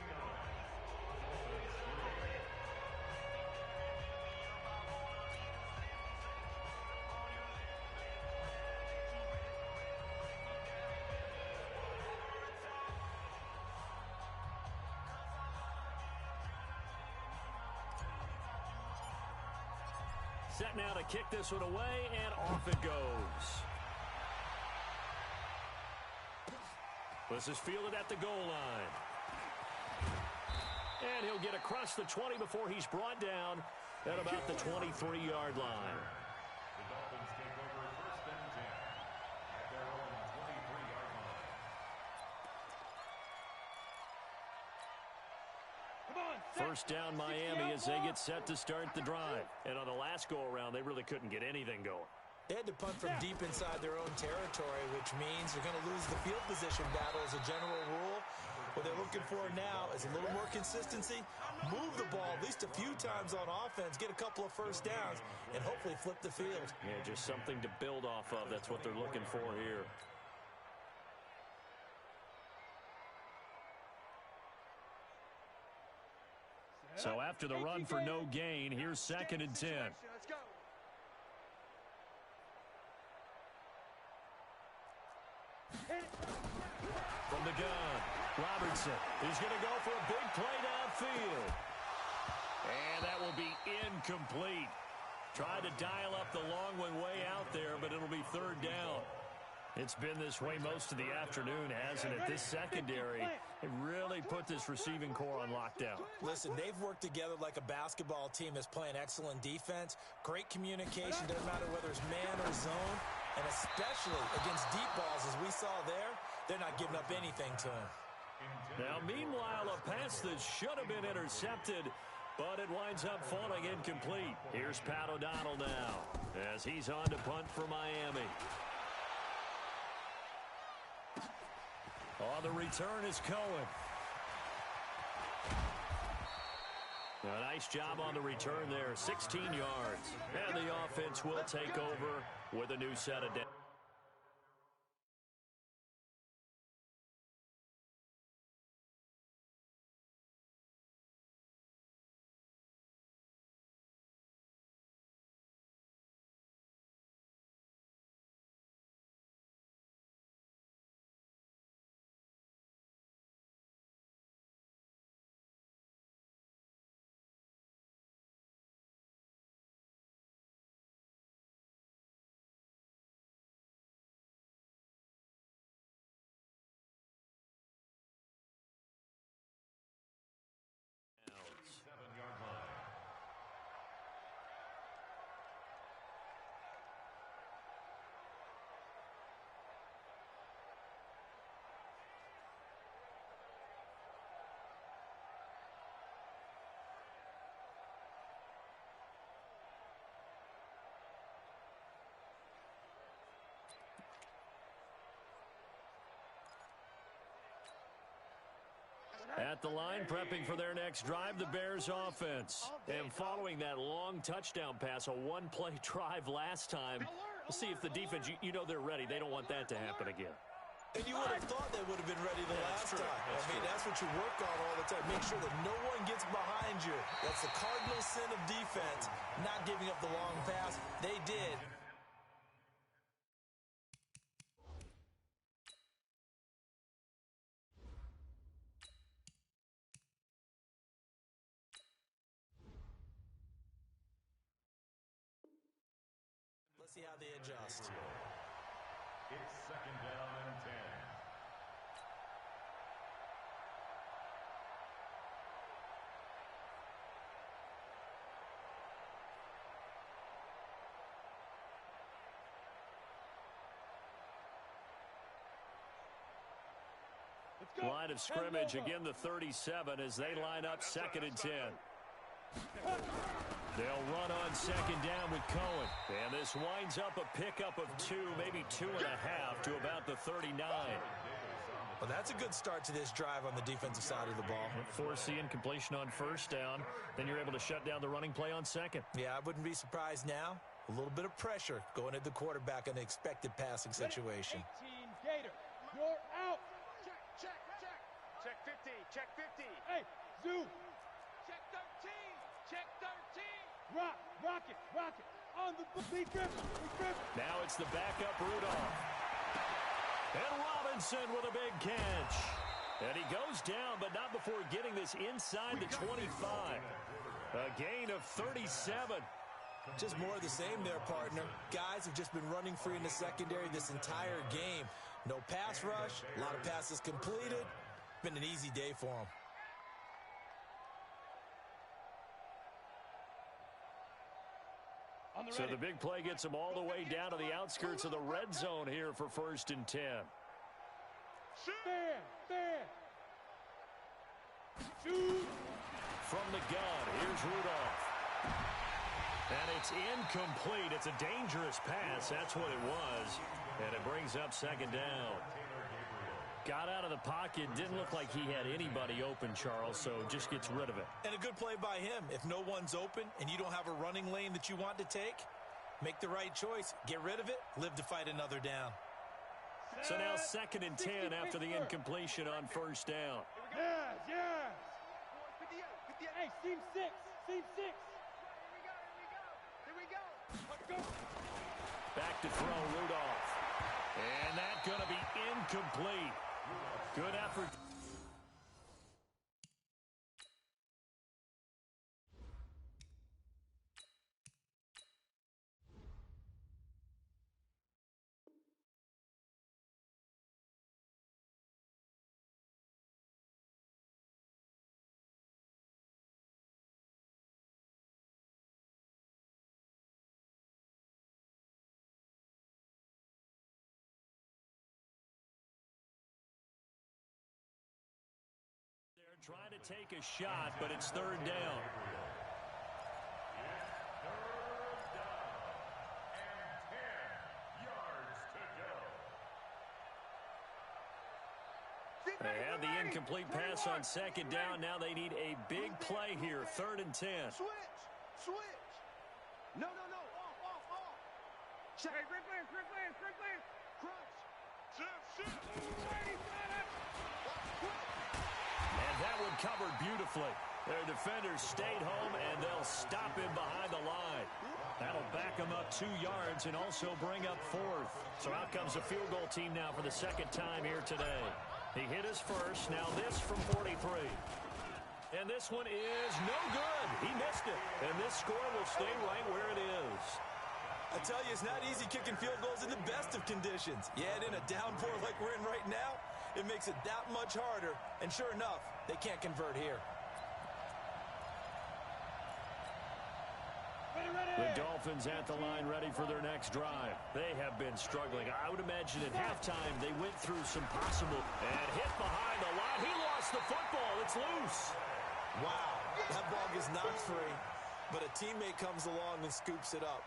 Set now to kick this one away, and off it goes. This is fielded at the goal line. And he'll get across the 20 before he's brought down at about the 23-yard line. The Dolphins take over first and 10 at their own 23-yard line. First down Miami as they get set to start the drive. And on the last go-around, they really couldn't get anything going. They had to punt from deep inside their own territory, which means they're going to lose the field position battle as a general rule. What they're looking for now is a little more consistency, move the ball at least a few times on offense, get a couple of first downs, and hopefully flip the field. Yeah, just something to build off of. That's what they're looking for here. So after the run for no gain, here's 2nd and 10. Let's go. From the gun, Robertson is going to go for a big play downfield. And that will be incomplete. Tried to dial up the long one way out there, but it'll be third down. It's been this way most of the afternoon, hasn't it? This secondary, it really put this receiving core on lockdown. Listen, they've worked together like a basketball team that's playing excellent defense, great communication, doesn't matter whether it's man or zone, and especially against deep balls as we saw there, they're not giving up anything to him. Now, meanwhile, a pass that should have been intercepted, but it winds up falling incomplete. Here's Pat O'Donnell now as he's on to punt for Miami. On the return is Cohen. A nice job on the return there, 16 yards. And the offense will take over with a new set of downs. At the line, prepping for their next drive, the Bears offense. And following that long touchdown pass, a one-play drive last time, we'll see if the defense, you know they're ready. They don't want that to happen again. And you would have thought they would have been ready the last time. That's what you work on all the time. Make sure that no one gets behind you. That's the cardinal sin of defense, not giving up the long pass. They did. Let's see how they adjust. It's second down and 10. Line of scrimmage, again the 37 as they line up 2nd and 10. They'll run on 2nd down with Cohen. And this winds up a pickup of 2, maybe 2.5 to about the 39. Well, that's a good start to this drive on the defensive side of the ball. Force the incompletion on 1st down. Then you're able to shut down the running play on 2nd. Yeah, I wouldn't be surprised now. A little bit of pressure going at the quarterback in an expected passing situation. 18 Gator, you're out. Check. Check 50. Check 50. Hey, Zoo. Check 13. Check 13. Rock it. On the big grip. Now it's the backup Rudolph. And Robinson with a big catch. And he goes down, but not before getting this inside the 25. A gain of 37. Just more of the same there, partner. Guys have just been running free in the secondary this entire game. No pass rush, a lot of passes completed. Been an easy day for them. So the big play gets them all the way down to the outskirts of the red zone here for 1st and 10. Fair. From the gun, here's Rudolph. And it's incomplete. It's a dangerous pass. That's what it was. And it brings up 2nd down. Got out of the pocket. Didn't look like he had anybody open, Charles, so just gets rid of it. And a good play by him. If no one's open and you don't have a running lane that you want to take, make the right choice. Get rid of it. Live to fight another down. So now 2nd and 10 after the incompletion on 1st down. Yeah. Hey, seam 6. Here we go. Let's go. Back to throw, Rudolph. And that's going to be incomplete. Good effort. Trying to take a shot, but it's 3rd down. They had the incomplete pass on 2nd down. Now they need a big play here. 3rd and 10. Switch. No. Off. Check. Great play. Crunch. Shift. And that one covered beautifully. Their defenders stayed home, and they'll stop him behind the line. That'll back him up 2 yards and also bring up 4th. So out comes the field goal team now for the 2nd time here today. He hit his first. Now this from 43. And this one is no good. He missed it. And this score will stay right where it is. I tell you, it's not easy kicking field goals in the best of conditions. Yeah, and in a downpour like we're in right now, it makes it that much harder. And sure enough, they can't convert here. The Dolphins at the line ready for their next drive. They have been struggling. I would imagine at halftime they went through some possible and hit behind the line. He lost the football. It's loose. Wow, that ball gets knocked free, but a teammate comes along and scoops it up.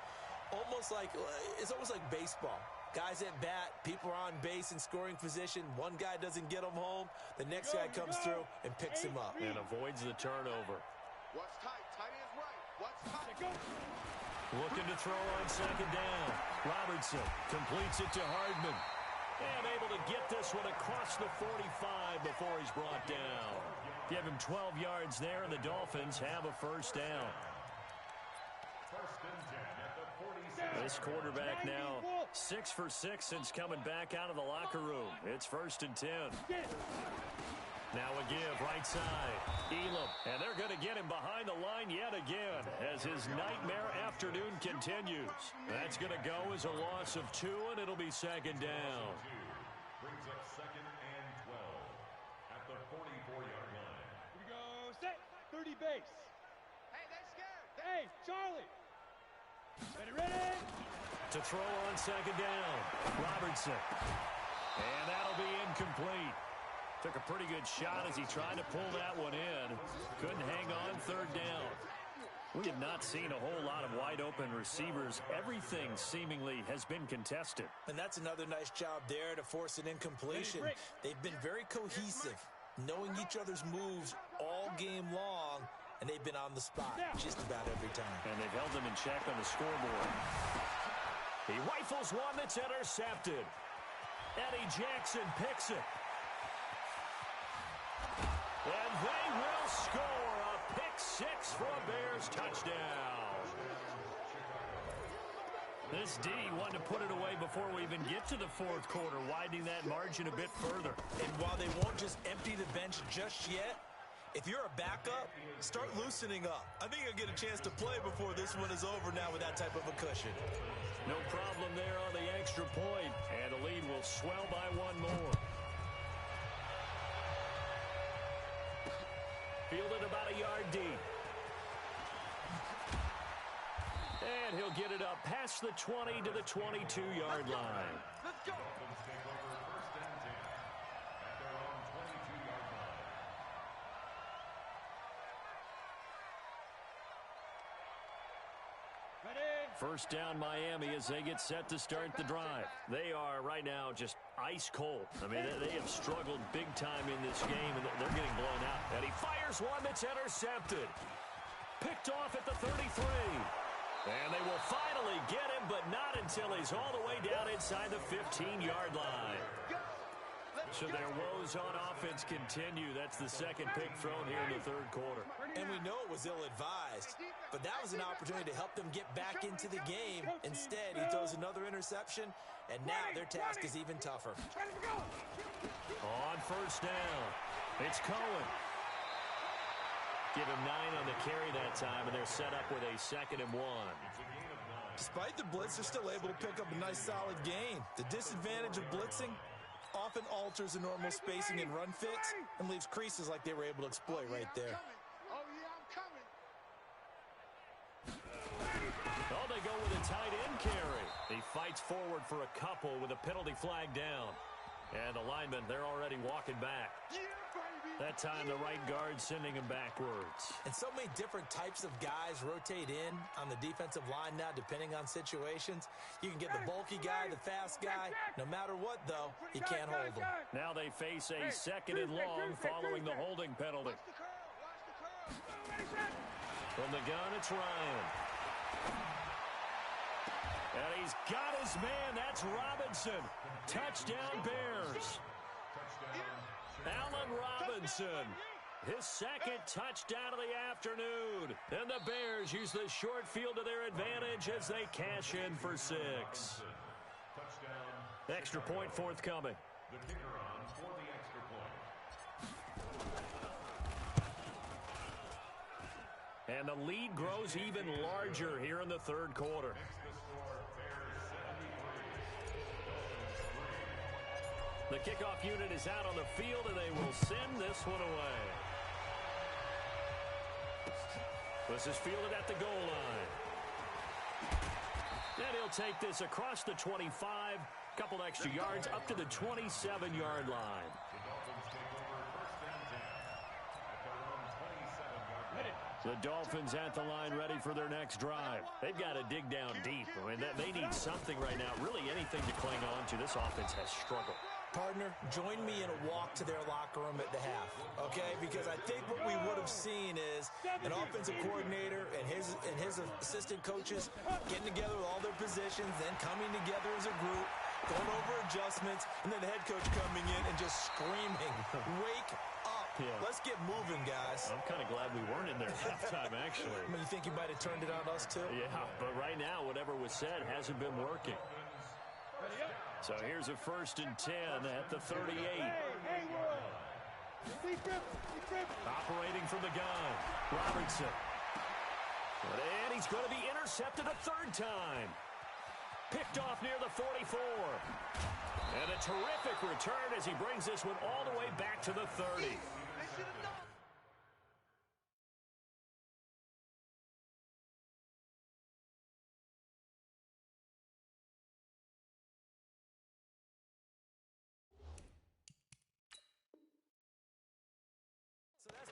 It's almost like baseball. Guys at bat, people are on base in scoring position. One guy doesn't get him home. The next guy comes through and picks him up. And avoids the turnover. What's tight? Tight is right. What's tight? Looking to throw on second down. Robertson completes it to Hardman. And able to get this one across the 45 before he's brought down. Give him 12 yards there, and the Dolphins have a first down. This quarterback now 6 for 6 since coming back out of the locker room. It's 1st and 10. Now a give right side. Elam, and they're going to get him behind the line yet again as his nightmare afternoon continues. That's going to go as a loss of 2, and it'll be second down. Brings up 2nd and 12 at the 44-yard line. Here we go, set, 30 base. Hey, they scared. Hey, Charlie. Ready. To throw on second down. Robertson. And that'll be incomplete. Took a pretty good shot as he tried to pull that one in. Couldn't hang on 3rd down. We have not seen a whole lot of wide-open receivers. Everything seemingly has been contested. And that's another nice job there to force an incompletion. They've been very cohesive, knowing each other's moves all game long, and they've been on the spot just about every time. And they've held them in check on the scoreboard. He rifles one that's intercepted. Eddie Jackson picks it. And they will score a pick 6 for a Bears touchdown. This D wanted to put it away before we even get to the 4th quarter, widening that margin a bit further. And while they won't just empty the bench just yet, if you're a backup, start loosening up. I think you'll get a chance to play before this one is over now with that type of a cushion. No problem there on the extra point, and the lead will swell by 1 more. Fielded about a yard deep. And he'll get it up past the 20 to the 22-yard line. Let's go. Dolphins take over 1st and 10 at their own 22-yard line. First down Miami as they get set to start the drive. They are right now just ice cold. I mean, they have struggled big time in this game, and they're getting blown out. And he fires one that's intercepted. Picked off at the 33. And they will finally get him, but not until he's all the way down inside the 15-yard line. So their woes on offense continue. That's the 2nd pick thrown here in the 3rd quarter. And we know it was ill-advised, but that was an opportunity to help them get back into the game. Instead, he throws another interception, and now their task is even tougher. On 1st down, it's Cohen. Give him 9 on the carry that time, and they're set up with a 2nd and 1. Despite the blitz, they're still able to pick up a nice solid gain. The disadvantage of blitzing often alters the normal spacing and run fits and leaves creases like they were able to exploit right there. Oh, yeah, I'm coming. Oh, they go with a tight end carry. He fights forward for a couple with a penalty flag down. And the linemen, they're already walking back. That time, the right guard sending him backwards. And so many different types of guys rotate in on the defensive line now, depending on situations. You can get the bulky guy, the fast guy. No matter what, though, you can't hold them. Now they face a 2nd and long following the holding penalty. From the gun, it's Ryan. And he's got his man. That's Robinson. Touchdown, Bears. Allen Robinson, his 2nd touchdown of the afternoon. And the Bears use the short field to their advantage as they cash in for 6. Extra point forthcoming. The kicker on for the extra point. And the lead grows even larger here in the 3rd quarter. The kickoff unit is out on the field, and they will send this one away. This is fielded at the goal line. And he'll take this across the 25, couple extra yards, up to the 27-yard line. The Dolphins take over 1st and 10 at their own 27-yard line. The Dolphins at the line ready for their next drive. They've got to dig down deep. I mean, they need something right now, really anything to cling on to. This offense has struggled. Partner, join me in a walk to their locker room at the half, okay? Because I think what we would have seen is an offensive coordinator and his assistant coaches getting together with all their positions, then coming together as a group, going over adjustments, and then the head coach coming in and just screaming, wake up. Yeah. Let's get moving, guys. I'm kind of glad we weren't in there at halftime, actually. I mean, you think you might have turned it on us, too? Yeah, but right now, whatever was said hasn't been working. So here's a 1st and 10 at the 38. Operating from the gun, Robertson. And he's going to be intercepted a 3rd time. Picked off near the 44. And a terrific return as he brings this one all the way back to the 30.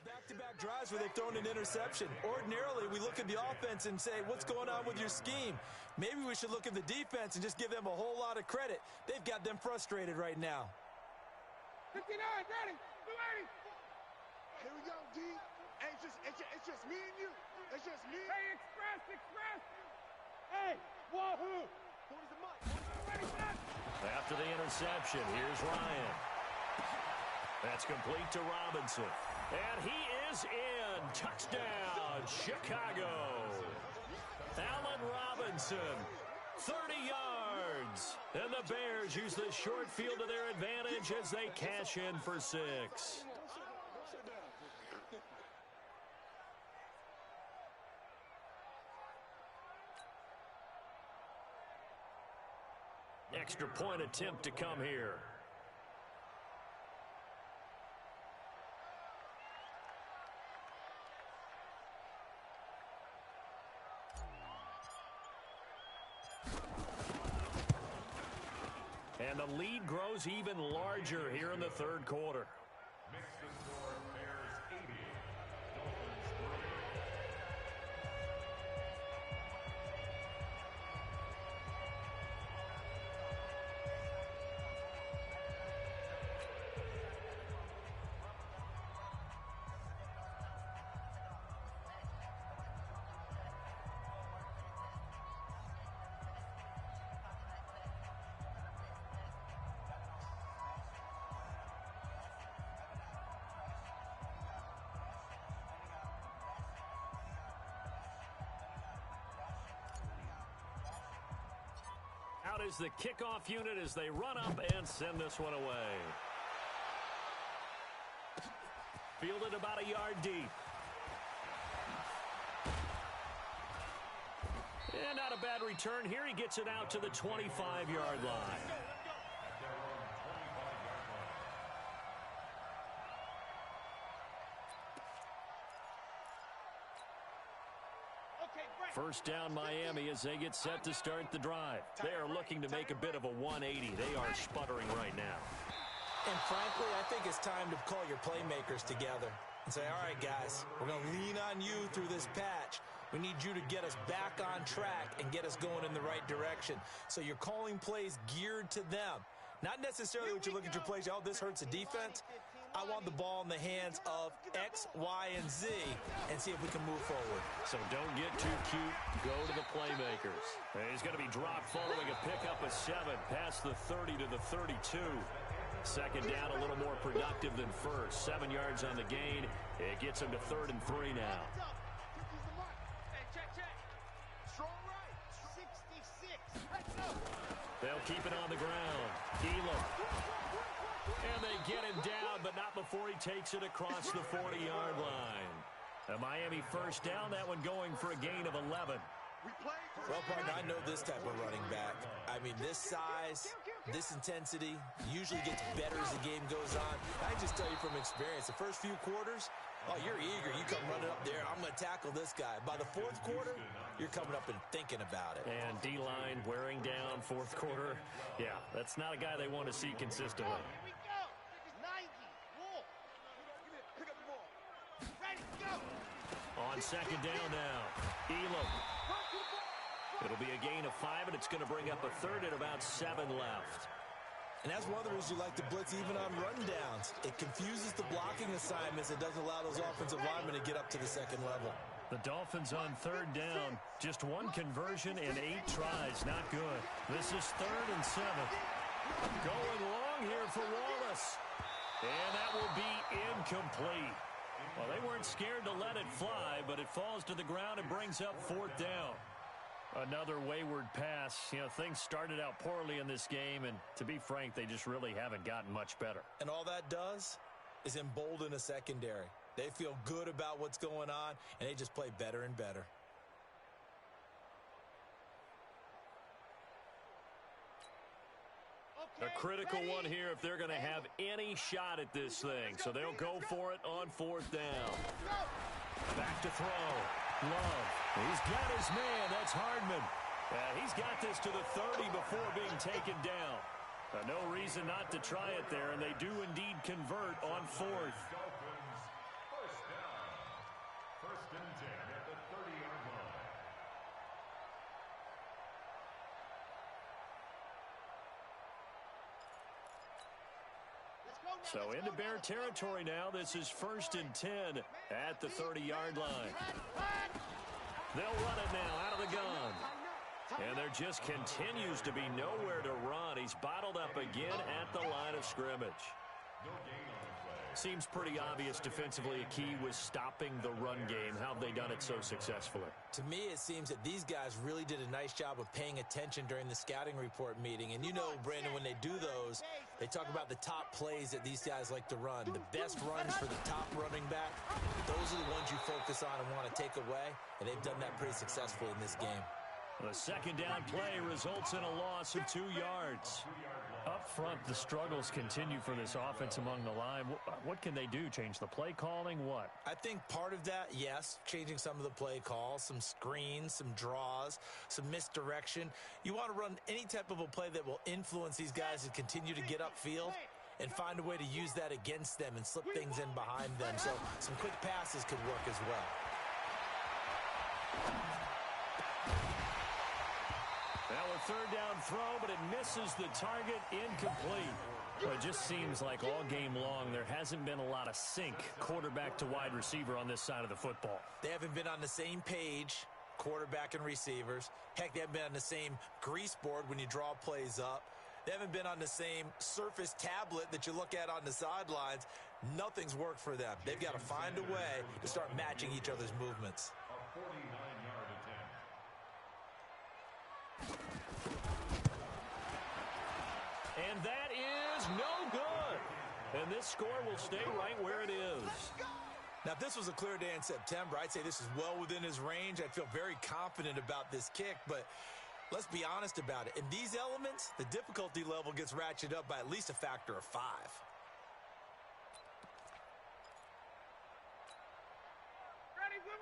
Back-to-back drives where they've thrown an interception. Ordinarily, we look at the offense and say, what's going on with your scheme? Maybe we should look at the defense and just give them a whole lot of credit. They've got them frustrated right now. 59, ready, 280. Here we go, D. Hey, it's just me and you. It's just me. Hey, express. Hey, wahoo. Who's the mic? Ready, set. After the interception, here's Ryan. That's complete to Robinson. And he is in. Touchdown, Chicago. Allen Robinson, 30 yards. And the Bears use the short field to their advantage as they cash in for 6. Extra point attempt to come here. And the lead grows even larger here in the 3rd quarter. Makes the score Bears 80, Dolphins 3. Out is the kickoff unit as they run up and send this one away. Fielded about a yard deep. And not a bad return here. He gets it out to the 25-yard line. First down Miami as they get set to start the drive. They are looking to make a bit of a 180. They are sputtering right now. And frankly, I think it's time to call your playmakers together and say, all right, guys, we're going to lean on you through this patch. We need you to get us back on track and get us going in the right direction. So you're calling plays geared to them. Not necessarily what you look at your plays, oh, this hurts the defense. I want the ball in the hands of X, Y, and Z and see if we can move forward. So don't get too cute. Go to the playmakers. And he's going to be dropped following a pickup of 7 past the 30 to the 32. Second down, a little more productive than first. 7 yards on the gain. It gets him to 3rd and 3 now. Hey, check. Strong right. 66. They'll keep it on the ground. Elam. And they get him down, but not before he takes it across the 40-yard line. A Miami first down, that one going for a gain of 11. Well, partner, I know this type of running back. I mean, this size, this intensity usually gets better as the game goes on. I just tell you from experience, the first few quarters, oh, you're eager. You come running up there, I'm going to tackle this guy. By the 4th quarter, you're coming up and thinking about it. And D-line wearing down 4th quarter. Yeah, that's not a guy they want to see consistently. Here we go. 90. Wolf. Pick up the ball. Ready, go. On second down now, Elam. It'll be a gain of 5, and it's going to bring up a third at about 7 left. And that's one of the reasons you like to blitz even on run downs. It confuses the blocking assignments. It doesn't allow those offensive linemen to get up to the second level. The Dolphins on third down. Just 1 conversion and 8 tries. Not good. This is 3rd and 7. Going long here for Wallace. And that will be incomplete. Well, they weren't scared to let it fly, but it falls to the ground and brings up 4th down. Another wayward pass. You know, things started out poorly in this game, and to be frank, they just really haven't gotten much better. And all that does is embolden a secondary. They feel good about what's going on, and they just play better and better. A critical one here if they're going to have any shot at this thing. So they'll go for it on 4th down. Back to throw. Love. He's got his man. That's Hardman. He's got this to the 30 before being taken down. No reason not to try it there, and they do indeed convert on 4th. First down. 1st and 10 at the 30-yard line. So into Bear territory now. This is 1st and 10 at the 30-yard line. They'll run it now out of the gun. And there just continues to be nowhere to run. He's bottled up again at the line of scrimmage. No gain on the play. Seems pretty obvious defensively a key was stopping the run game. How have they done it so successfully? To me, it seems that these guys really did a nice job of paying attention during the scouting report meeting. And you know, Brandon, when they do those, they talk about the top plays that these guys like to run. The best runs for the top running back, those are the ones you focus on and want to take away. And they've done that pretty successfully in this game. The second down play results in a loss of 2 yards. Up front, the struggles continue for this offense among the line. What can they do? Change the play calling? What? I think part of that, yes, changing some of the play calls, some screens, some draws, some misdirection. You want to run any type of a play that will influence these guys to continue to get upfield and find a way to use that against them and slip things in behind them. So some quick passes could work as well. Now a third down throw, but it misses the target, incomplete. Well, it just seems like all game long there hasn't been a lot of sync quarterback to wide receiver on this side of the football. They haven't been on the same page, quarterback and receivers. Heck, they haven't been on the same grease board when you draw plays up. They haven't been on the same surface tablet that you look at on the sidelines. Nothing's worked for them. They've got to find a way to start matching each other's movements. A 49-yard attempt. And that is no good. And this score will stay right where it is. Now, if this was a clear day in September, I'd say this is well within his range. I'd feel very confident about this kick, but let's be honest about it. In these elements, the difficulty level gets ratcheted up by at least a factor of 5.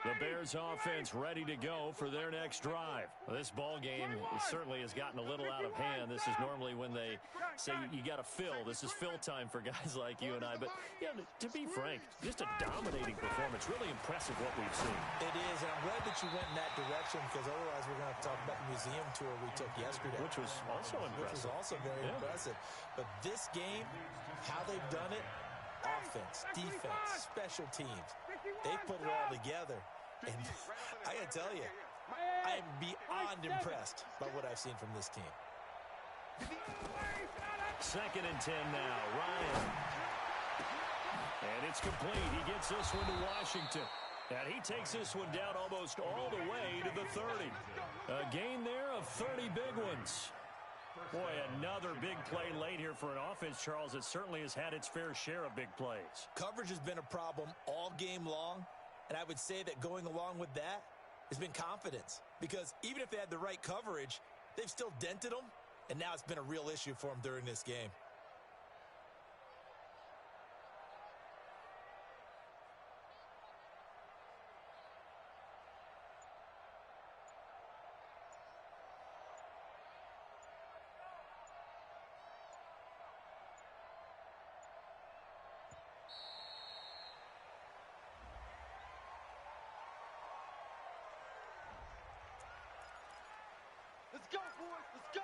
The Bears offense ready to go for their next drive. Well, this ball game certainly has gotten a little out of hand. This is normally when they say you got to fill. This is fill time for guys like you and I. But, yeah, to be frank, just a dominating performance. Really impressive what we've seen. It is, and I'm glad that you went in that direction because otherwise we're going to have to talk about the museum tour we took yesterday. Which was also impressive. Which was also very impressive. But this game, how they've done it, offense, defense, special teams, they put it all together. And I got to tell you, I am beyond impressed by what I've seen from this team. 2nd and 10 now. Ryan. And it's complete. He gets this one to Washington. And he takes this one down almost all the way to the 30. A gain there of 30 big ones. Boy, another big play late here for an offense, Charles, that certainly has had its fair share of big plays. Coverage has been a problem all game long, and I would say that going along with that has been confidence. Because even if they had the right coverage, they've still dented them, and now it's been a real issue for them during this game. boys. Let's go.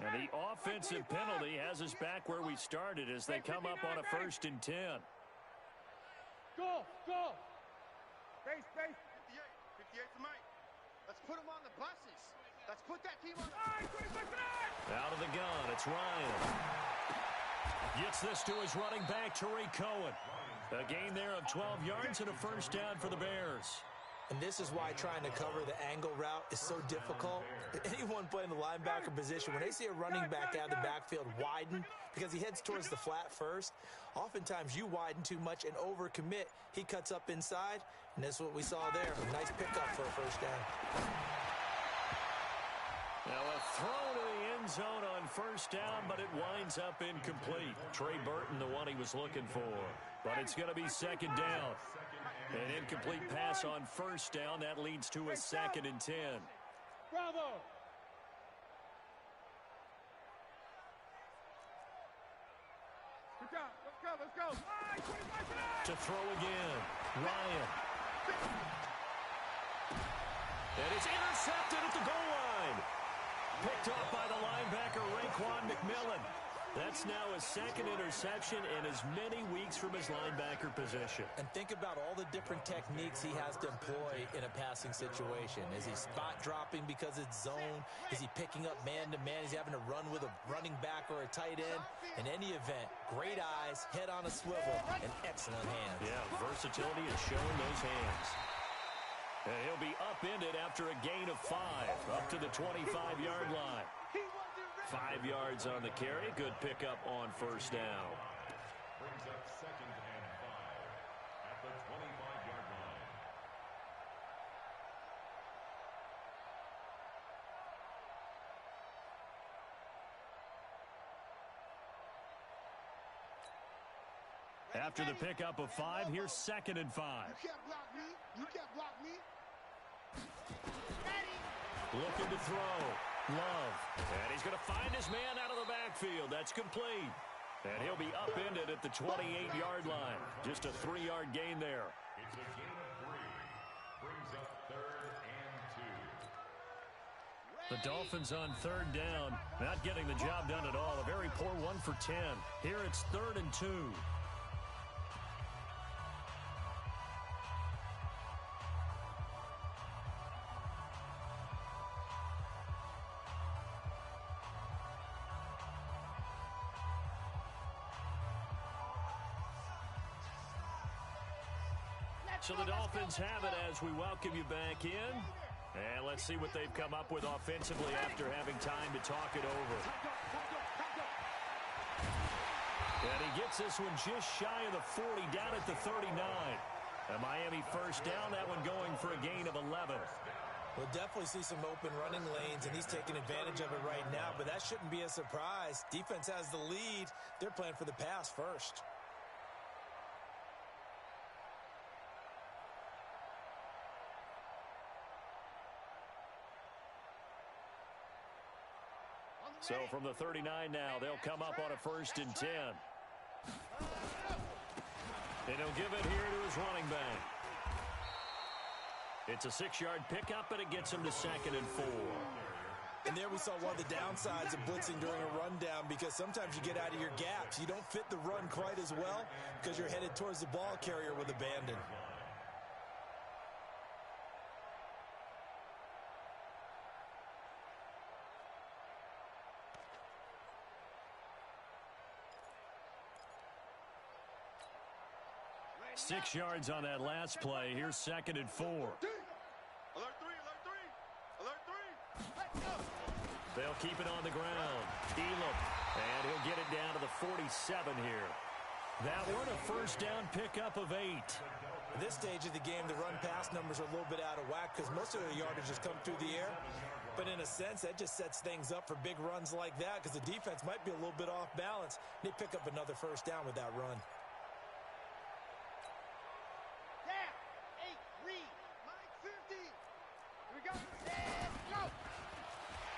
And the offensive penalty has us back where we started as they come up on a 1st and 10. Go. Base. 58. 58's the mic. Let's put them on the buses. Let's put that team on the... Out of the gun, it's Ryan. Gets this to his running back, Tariq Cohen. A gain there of 12 yards and a 1st down for the Bears. And this is why trying to cover the angle route is so difficult. Anyone playing the linebacker position, when they see a running back out of the backfield widen because he heads towards the flat first, oftentimes you widen too much and overcommit. He cuts up inside, and that's what we saw there. A nice pickup for a 1st down. Now a throw to the end zone on 1st down, but it winds up incomplete. Trey Burton, the one he was looking for. But it's going to be 2nd down. An incomplete pass on 1st down. That leads to a 2nd and 10. Bravo. Good job. Let's go. To throw again. Ryan. And it's intercepted at the goal line. Picked off by the linebacker, Raekwon McMillan. That's now his 2nd interception in as many weeks from his linebacker position. And think about all the different techniques he has to employ in a passing situation. Is he spot dropping because it's zone? Is he picking up man-to-man? Is he having to run with a running back or a tight end? In any event, great eyes, head on a swivel, and excellent hands. Yeah, versatility is showing those hands. And he'll be upended after a gain of 5, up to the 25-yard line. 5 yards on the carry. Good pickup on 1st down. Brings up 2nd and 5 at the 25-yard line. After the pickup of 5, here's 2nd and 5. You can't block me. You can't block me. Looking to throw. Love. And he's going to find his man out of the backfield. That's complete. And he'll be upended at the 28-yard line. Just a 3-yard gain there. It's a gain of 3. Brings up 3rd and 2. The Dolphins on 3rd down. Not getting the job done at all. A very poor 1 for 10. Here it's 3rd and 2. So the Dolphins have it as we welcome you back in. And let's see what they've come up with offensively after having time to talk it over. And he gets this one just shy of the 40, down at the 39. A Miami 1st down, that one going for a gain of 11. We'll definitely see some open running lanes, and he's taking advantage of it right now, but that shouldn't be a surprise. Defense has the lead. They're playing for the pass first. So from the 39 now, they'll come up on a 1st and 10. And he'll give it here to his running back. It's a 6-yard pickup, and it gets him to 2nd and 4. And there we saw one of the downsides of blitzing during a rundown, because sometimes you get out of your gaps. You don't fit the run quite as well because you're headed towards the ball carrier with abandon. Six yards on that last play. Here's 2nd and 4. Alert 3, alert 3, alert 3. Let's go. They'll keep it on the ground. Elam. And he'll get it down to the 47 here. That one a 1st down pickup of 8. At this stage of the game, the run-pass numbers are a little bit out of whack because most of the yardage has come through the air. But in a sense, that just sets things up for big runs like that because the defense might be a little bit off balance. They pick up another 1st down with that run.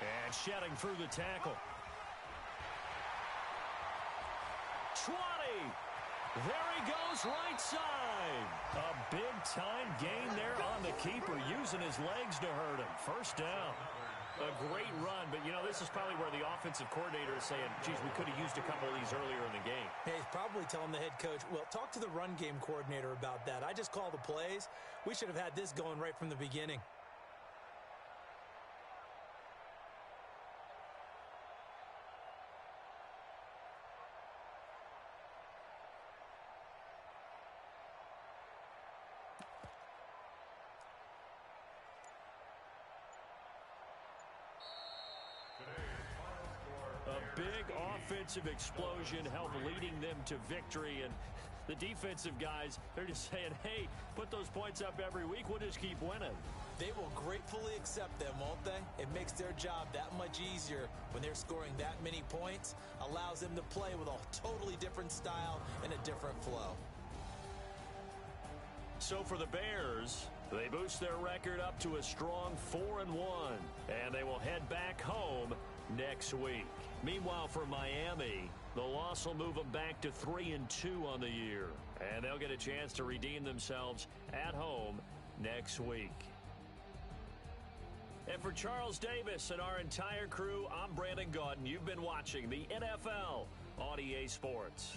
And shedding through the tackle. 20. There he goes, right side. A big-time gain there on the keeper, using his legs to hurt him. First down. A great run, but, you know, this is probably where the offensive coordinator is saying, geez, we could have used a couple of these earlier in the game. Hey, he's probably telling the head coach, well, talk to the run game coordinator about that. I just call the plays. We should have had this going right from the beginning. A big offensive explosion helped leading them to victory, and the defensive guys, they're just saying, hey, put those points up every week, we'll just keep winning. They will gratefully accept them, won't they? It makes their job that much easier when they're scoring that many points, allows them to play with a totally different style and a different flow. So for the Bears, they boost their record up to a strong 4-1, and they will head back home next week. Meanwhile, for Miami, the loss will move them back to 3-2 on the year, and they'll get a chance to redeem themselves at home next week. And for Charles Davis and our entire crew, I'm Brandon Gaudin. You've been watching the NFL on EA Sports.